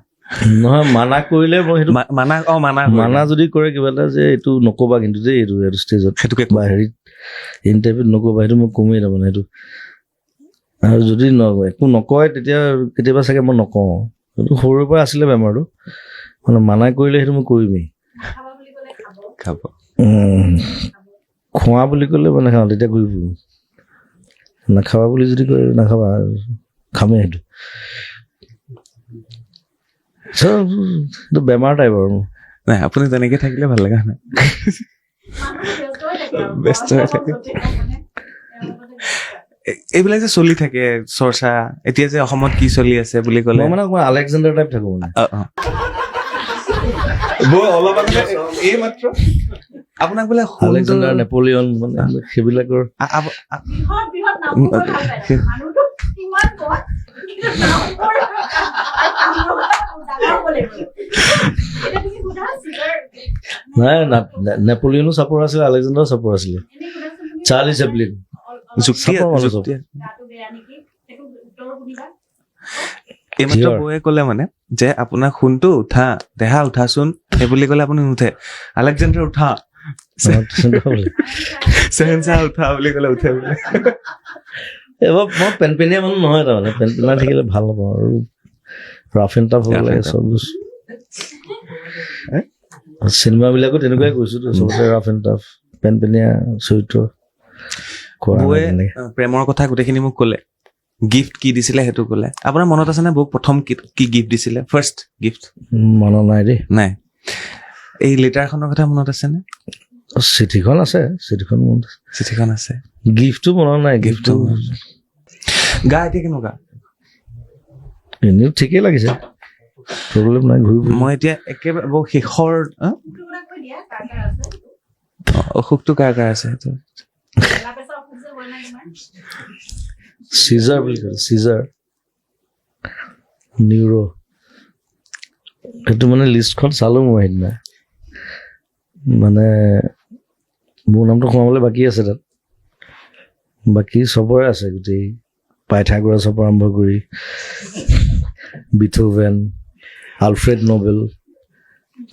Speaker 2: নহয় মানা কৰিলে মই সেইটো
Speaker 1: মানা
Speaker 2: যদি কৰে কিবা এটা যে এইটো নকবা কিন্তু যে এইটো ষ্টেজত
Speaker 1: সেইটোকে
Speaker 2: বা হেৰিত ইণ্টাৰভিউত নকবা সেইটো মই কমেই তাৰমানে সেইটো আৰু যদি একো নকয় তেতিয়া কেতিয়াবা চাগে মই নকওঁ সেইটো সৰুৰ পৰা আছিলে বেমাৰটো মানে মানা কৰিলে সেইটো মই কৰিমেই
Speaker 1: খাব
Speaker 2: খোৱা বুলি ক'লে মই নাখাওঁ তেতিয়া ঘূৰি ফুৰো নাখাবা বুলি যদি কয় নাখাবা খামেই সেইটো এইটো বেমাৰ টাইপ আৰু
Speaker 1: নাই আপুনি তেনেকে থাকিলে ভাল লগা নাই ব্যস্ত হৈ থাকে এইবিলাক যে চলি থাকে চৰ্চা এতিয়া যে অসমত কি চলি আছে বুলি ক'লে
Speaker 2: মানে মই আলেকজেণ্ডাৰ টাইপ থাকো মানে
Speaker 1: অলপ এই মাত্ৰ আপোনাক বোলে
Speaker 2: আলেকজেণ্ডাৰ নেপলিয়ন মানে সেইবিলাকৰ নাই নেপলিয়নো চাপৰ আছিলে আলেকজেণ্ডাৰো চাপৰ আছিলে চাৰ্লি চেপলিন
Speaker 1: এইমাত্ৰ বৌয়ে ক'লে মানে যে আপোনাক শুনটো উঠা দেহা উঠাচোন সেই বুলি ক'লে আপুনি নুঠে আলেকজেণ্ডাৰ উঠা চেহেনচাহ উঠা বুলি ক'লে উঠে বোলে
Speaker 2: এইবাৰ মই পেনপেনীয়া মানুহ নহয় তাৰমানে পেনপেনাই থাকিলে ভাল নাপাওঁ আৰু ৰাফ এণ্ড টাফ হ'ব লাগে চব বস্তু চিনেমাবিলাকো তেনেকুৱাই কৈছোতো চবতে ৰাফ এণ্ড টাফ পেনপেনীয়া চৰিত্ৰ
Speaker 1: বৌয়ে প্ৰেমৰ কথা গোটেইখিনি মোক ক'লে গিফ্ট কি দিছিলে সেইটো ক'লে আপোনাৰ মনত আছে নে বৌক প্ৰথম কি গিফ্ট দিছিলে ফাৰ্ষ্ট গিফ্ট
Speaker 2: মনত নাই দেই
Speaker 1: নাই এই লেটাৰখনৰ কথা মনত আছে নে
Speaker 2: চিঠিখন আছে
Speaker 1: চিঠিখন আছে
Speaker 2: গিফ্টটো মনত নাই গিফ্টটো
Speaker 1: গা এতিয়া কেনেকুৱা
Speaker 2: এনেও ঠিকেই লাগিছে প্ৰব্লেম নাই ঘূৰি
Speaker 1: মই এতিয়া একেবাৰে বহু শেষৰ অসুখটো কাৰ আছে সেইটো
Speaker 2: চিজাৰ বুলি কয় চিজাৰ নিউৰ সেইটো মানে লিষ্টখন চালো মই সেইদিনা মানে মোৰ নামটো সোমাবলৈ বাকী আছে তাত বাকী চবৰে আছে গোটেই পাইথাগোৰাছৰ পৰা আৰম্ভ কৰি বিথোভেন, আলফ্ৰেড নোবেল,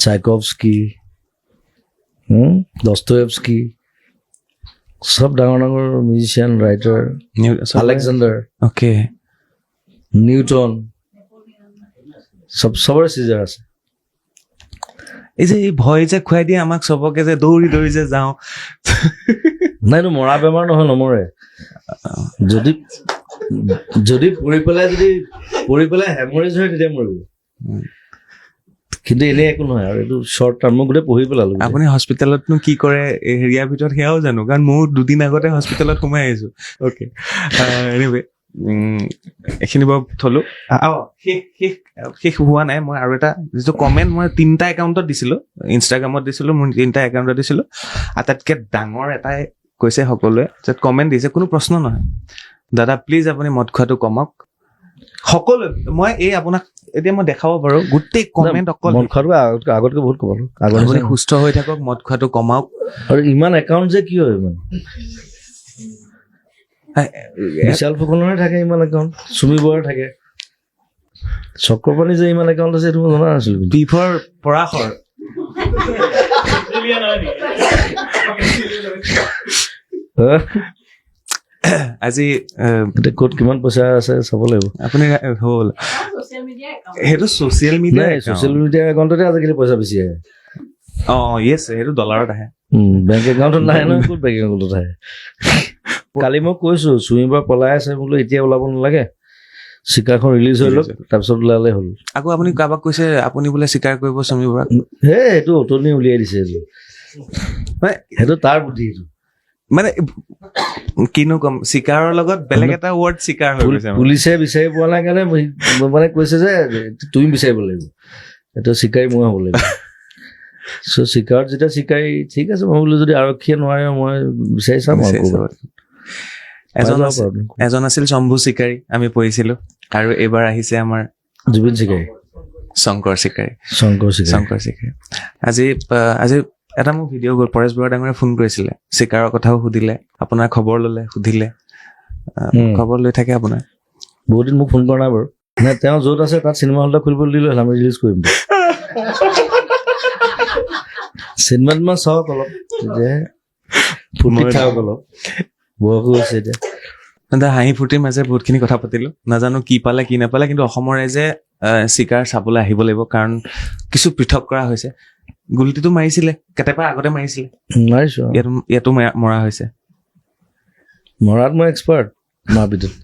Speaker 2: চাইকভস্কি, দস্তয়েভস্কি, চব ডাঙৰ ডাঙৰ musician, writer, Alexander,
Speaker 1: okay,
Speaker 2: Newton, চবৰে চিজাৰ আছে।
Speaker 1: এই যে এই ভয় যে খুৱাই দিয়ে আমাক চবকে যে দৌৰি দৌৰি যে যাওঁ,
Speaker 2: নাই এইটো মৰা বেমাৰ নহয়, নমৰে। যদি পৰি পেলাই হেমৰেজ হয় তেতিয়া মৰিব, কিন্তু এনেই একো নহয়। আৰু এইটো শ্বৰ্ট টাৰ্ম, মই গোটেই পঢ়ি পেলালো।
Speaker 1: আপুনি হস্পিটেলতনো কি কৰে হেৰিয়াৰ ভিতৰত সেয়াও জানো, কাৰণ ময়ো 2 দিন আগতে হস্পিটেলত সোমাই আহিছো। অ'কে, এনিৱে এইখিনি বাৰু থলো। শেষ হোৱা নাই। মই আৰু এটা যিটো কমেণ্ট মই 3টা একাউণ্টত দিছিলো, ইনষ্টাগ্ৰামত দিছিলো, মোৰ 3টা একাউণ্টত দিছিলো। আটাইতকৈ ডাঙৰ এটাই কৈছে সকলোৱে যে কমেণ্ট দিছে, কোনো প্ৰশ্ন নহয়, দাদা প্লিজ আপুনি মদ খোৱাটো কমাওক। সকলোৱে মই এই আপোনাক এতিয়া মই দেখাব পাৰো গোটেই কমেণ্ট অকল
Speaker 2: মদ খোৱাটো আগতকৈ বহুত কমালো।
Speaker 1: আপুনি সুস্থ হৈ থাকক, মদ খোৱাটো কমাওক।
Speaker 2: আৰু ইমান একাউণ্ট যে কি হয়, ইমান বিশাল ফুকনৰে থাকে ইমান একাউণ্ট, চুমি বৰাৰ থাকে, চক্ৰপাণি যে ইমান একাউণ্ট আছে এইটো মই জনা নাছিলো।
Speaker 1: বিফৰ পৰাশৰ আজি
Speaker 2: ক'ত কিমান পইচা আছে চাব লাগিব।
Speaker 1: আপুনি হ'ল
Speaker 3: ছচিয়েল মিডিয়া একাউণ্ট,
Speaker 1: সেইটো ছচিয়েল
Speaker 2: মিডিয়াৰ একাউণ্টতে আজিকালি পইচা বেছি আহে।
Speaker 1: য়েছ, সেইটো ডলাৰত আহে,
Speaker 2: বেংক একাউণ্টত নাহে নহয়। ক'ত বেংক একাউণ্টত আহে? কালি মই কৈছো চুমিবাৰ পলাই আছে বোলো, এতিয়া ওলাব নালাগে, চিকাৰখন ৰিলিজ হৈ লওক, তাৰপিছত ওলালে হ'ল।
Speaker 1: আকৌ আপুনি কাৰোবাক কৈছে আপুনি বোলে চিকাৰ কৰিব চুমি বৰাক।
Speaker 2: সেইটো অতনি উলিয়াই দিছে, সেইটো তাৰ বুদ্ধি। সেইটো
Speaker 1: মানে কিনো কম, চিকাৰৰ লগত বেলেগ এটা ৱৰ্ড চিকাৰ হৈ গৈছে।
Speaker 2: পুলিচে বিচাৰি পোৱা নাই কাৰণে মানে কৈছে যে তুমি বিচাৰিব লাগিব, এইটো চিকাৰী মই হ'ব লাগিব। চ' চিকাৰত যেতিয়া চিকাৰী, ঠিক আছে, মই বোলো যদি আৰক্ষীয়ে নোৱাৰে মই বিচাৰি চাম।
Speaker 1: এজন আছিল শম্ভু চিকাৰী, আমি পঢ়িছিলো, আৰু এইবাৰ আহিছে আমাৰ
Speaker 2: জুবিন চিকাৰী,
Speaker 1: শংকৰ চিকাৰী। আজি এটা মোৰ ভিডিঅ' গ'ল, পৰেশ বৰা ডাঙৰে ফোন কৰিছিলে, চিকাৰৰ কথাও সুধিলে, আপোনাৰ খবৰ ল'লে, সুধিলে, খবৰ লৈ থাকে আপোনাৰ।
Speaker 2: বহুত দিন মোক ফোন কৰা নাই বাৰু। নাই, তেওঁ য'ত আছে তাত চিনেমা হল এটা খুলিবলৈ দিলো, আমি ৰিলিজ কৰিম। চিনেমা চাওক অলপ, ফূৰ্তি থাকক অলপ, বয়সো হৈছে এতিয়া।
Speaker 1: হাঁহি ফূৰ্তিৰ মাজে বহুতখিনি কথা পাতিলো, নাজানো কি পালে কি নাপালে, কিন্তু অসমৰ ৰাইজে চিকাৰ চাবলৈ আহিব লাগিব, কাৰণ কিছু পৃথক কৰা হৈছে। গুলটিটো মাৰিছিলে, কেতিয়াবা আগতে মাৰিছিলে,
Speaker 2: মাৰিছো,
Speaker 1: ইয়াতো মৰা হৈছে।
Speaker 2: মৰাত মই এক্সপাৰ্ট, মাৰ ভিতৰত।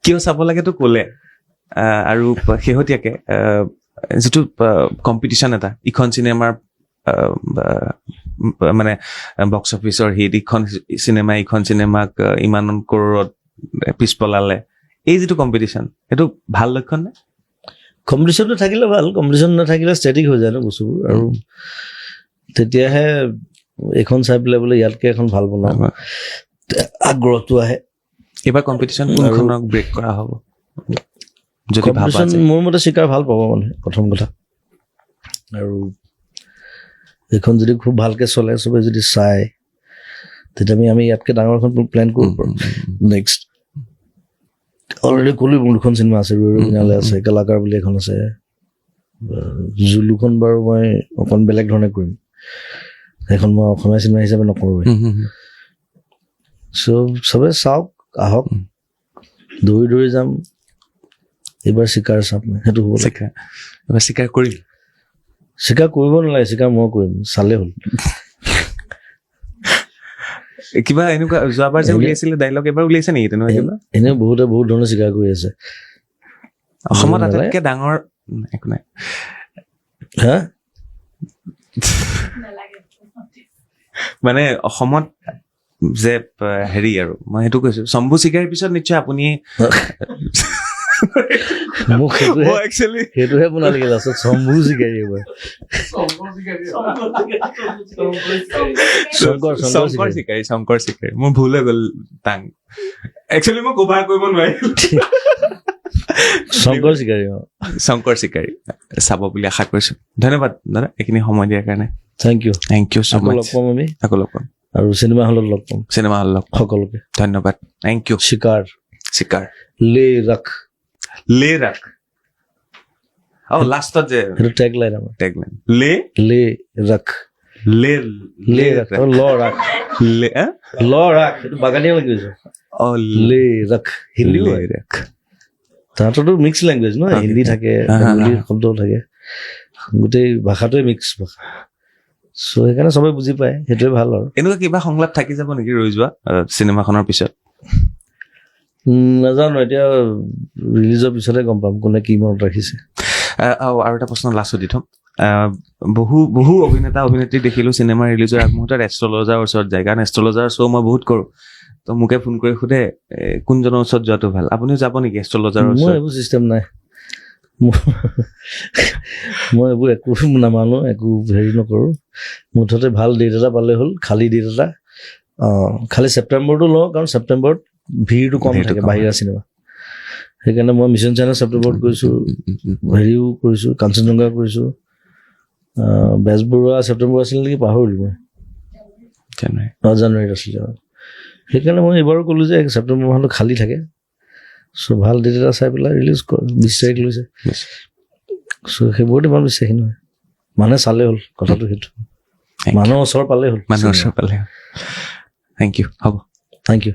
Speaker 1: কিয় চাব লাগেতো ক'লে, আৰু শেহতীয়াকে যিটো কম্পিটিশ্যন এটা, ইখন চিনেমাৰ মানে বক্স অফিচৰ হিট, ইখন চিনেমাক ইমান কৰোৰত পিছ পেলালে, এই যিটো কম্পিটিশ্যন, সেইটো ভাল লক্ষণ নে?
Speaker 2: কম্পিটিশ্যনটো থাকিলে ভাল, কম্পিটিশ্যন নাথাকিলে ষ্টেটিক হৈ যায় ন বস্তুবোৰ, আৰু তেতিয়াহে এইখন চাই পেলাই বোলে ইয়াতকে এখন ভাল বনাওঁ, আগ্ৰহটো আহে।
Speaker 1: এইবাৰ কম্পিটিশ্যন কোনখনক ব্ৰেক কৰা হ'ব?
Speaker 2: কম্পিটিশ্যন মোৰ মতে চিকাৰ ভাল পাব মানে, প্ৰথম কথা। আৰু এইখন যদি খুব ভালকে চলে, চবে যদি চায়, তেতিয়া আমি ইয়াতকে ডাঙৰ এখন প্লেন কৰিব পাৰোঁ। নেক্সট অলৰেডি ক'লো, মোৰ 2খন চিনেমা আছে, ৰবিনালে আছে, কালাকাৰ বুলি এখন আছে, জুলুখন বাৰু মই অকণ বেলেগ ধৰণে কৰিম, সেইখন মই অসমীয়া চিনেমা হিচাপে নকৰোঁ। চ' চবে চাওক, আহক, দৌৰি দৌৰি যাম। এইবাৰ চিকাৰ চাম, সেইটো হ'ব লাগে।
Speaker 1: এইবাৰ চিকাৰ কৰিম,
Speaker 2: চিকাৰ কৰিব নালাগে, চিকাৰ মই কৰিম, চালে হ'ল।
Speaker 1: কিবা এনেকুৱা যোৱাবাৰ যে উলিয়াইছিলে ডাইলগ, এবাৰ উলিয়াইছে নেকি তেনেকুৱা কিবা?
Speaker 2: এনেও বহুতে বহুত ধৰণৰ চিকাৰ কৰি আছে
Speaker 1: অসমত। আটাইতকৈ ডাঙৰ একো নাই,
Speaker 2: হা,
Speaker 1: মানে অসমত যে হেৰি, আৰু মই সেইটো কৈছো, শম্ভু চিকাৰীৰ পিছত নিশ্চয় আপুনি
Speaker 2: মোক সেইটোহে শুনা লাগিল, লাষ্টত শম্ভু চিকাৰী। এবাৰ
Speaker 1: শংকৰ চিকাৰী মোৰ ভুল হৈ গ'ল, টাং একচুৱেলি মই কভাৰ কৰিব নোৱাৰিলো। শংকৰ চিকাৰী চাব বুলি আশা কৰিছো। ধন্যবাদ দাদা এইখিনি সময় দিয়াৰ কাৰণে।
Speaker 2: থেংক ইউ
Speaker 1: ছ' মাচ।
Speaker 2: লগ পাম আমি,
Speaker 1: আকৌ লগ পাম।
Speaker 2: আৰু চিনেমা হলত লগ পাম
Speaker 1: চিনেমা হল
Speaker 2: সকলোকে
Speaker 1: ধন্যবাদ থেংক ইউ
Speaker 2: চিকাৰ
Speaker 1: চিকাৰ
Speaker 2: লে ৰাখ
Speaker 1: লে ৰাখ লাষ্টত যে
Speaker 2: সেইটো টেগ লাইন আমাৰ
Speaker 1: টেগলাইন লে
Speaker 2: লে ৰাখ
Speaker 1: লে
Speaker 2: লে ৰাখ আৰু ল ৰাখ
Speaker 1: লে
Speaker 2: ল ৰাখ সেইটো বাগানীয়া লেংগুৱেজ
Speaker 1: অ
Speaker 2: লে ৰাখ হিন্দী
Speaker 1: লে ৰাখ
Speaker 2: তাহাঁতৰতো মিক্স লেংগুৱেজ ন হিন্দী থাকে বেংগলী শব্দও থাকে গোটেই ভাষাটোৱে মিক্স ভাষা চ' সেইকাৰণে চবে বুজি পায় সেইটোৱে ভাল আৰু
Speaker 1: এনেকুৱা কিবা সংলাপ থাকি যাব নেকি ৰৈ যোৱা চিনেমাখনৰ পিছত
Speaker 2: নাজানো এতিয়া ৰিলিজৰ পিছতে গম পাম কোনে কি মনত ৰাখিছে
Speaker 1: আৰু এটা প্ৰশ্ন লাষ্টত দি থম বহু অভিনেতা অভিনেত্ৰী দেখিলো চিনেমা ৰিলিজৰ আগমুহূৰ্তত এষ্ট্ৰলজাৰৰ ওচৰত যায় কাৰণ এষ্ট্ৰলজাৰ শ্ব' মই বহুত কৰো তো মোকে ফোন কৰি সোধে কোনজনৰ ওচৰত যোৱাটো ভাল আপুনিও যাব নেকি এষ্ট্ৰলজাৰৰ
Speaker 2: মোৰ
Speaker 1: ওচৰত
Speaker 2: এইবোৰ চিষ্টেম নাই মই এইবোৰ একো নামানো একো হেৰি নকৰোঁ মুঠতে ভাল ডেট এটা পালে হ'ল খালী ডেট এটা খালী ছেপ্টেম্বৰটো লওঁ কাৰণ ছেপ্টেম্বৰত ভিৰটো কম থাকে বাহিৰা চিনেমা সেইকাৰণে মই মিছন চাইনা ছেপ্টেম্বৰত কৰিছোঁ হেৰিও কৰিছোঁ কাঞ্চনজংঘা কৰিছোঁ বেজবৰুৱা ছেপ্টেম্বৰ আছিল নেকি পাহৰিলোঁ মই জানুৱাৰীত আছিলে সেইকাৰণে মই এইবাৰো ক'লোঁ যে ছেপ্টেম্বৰ মাহটো খালী থাকে চ' ভাল ডেট এটা চাই পেলাই ৰিলিজ কৰ 20 তাৰিখ লৈছে চ' সেইবোৰত ইমান বিশ্বাসী নহয় মানুহে চালে হ'ল কথাটো সেইটো মানুহৰ ওচৰ পালে হ'ল
Speaker 1: থেংক ইউ হ'ব
Speaker 2: থেংক ইউ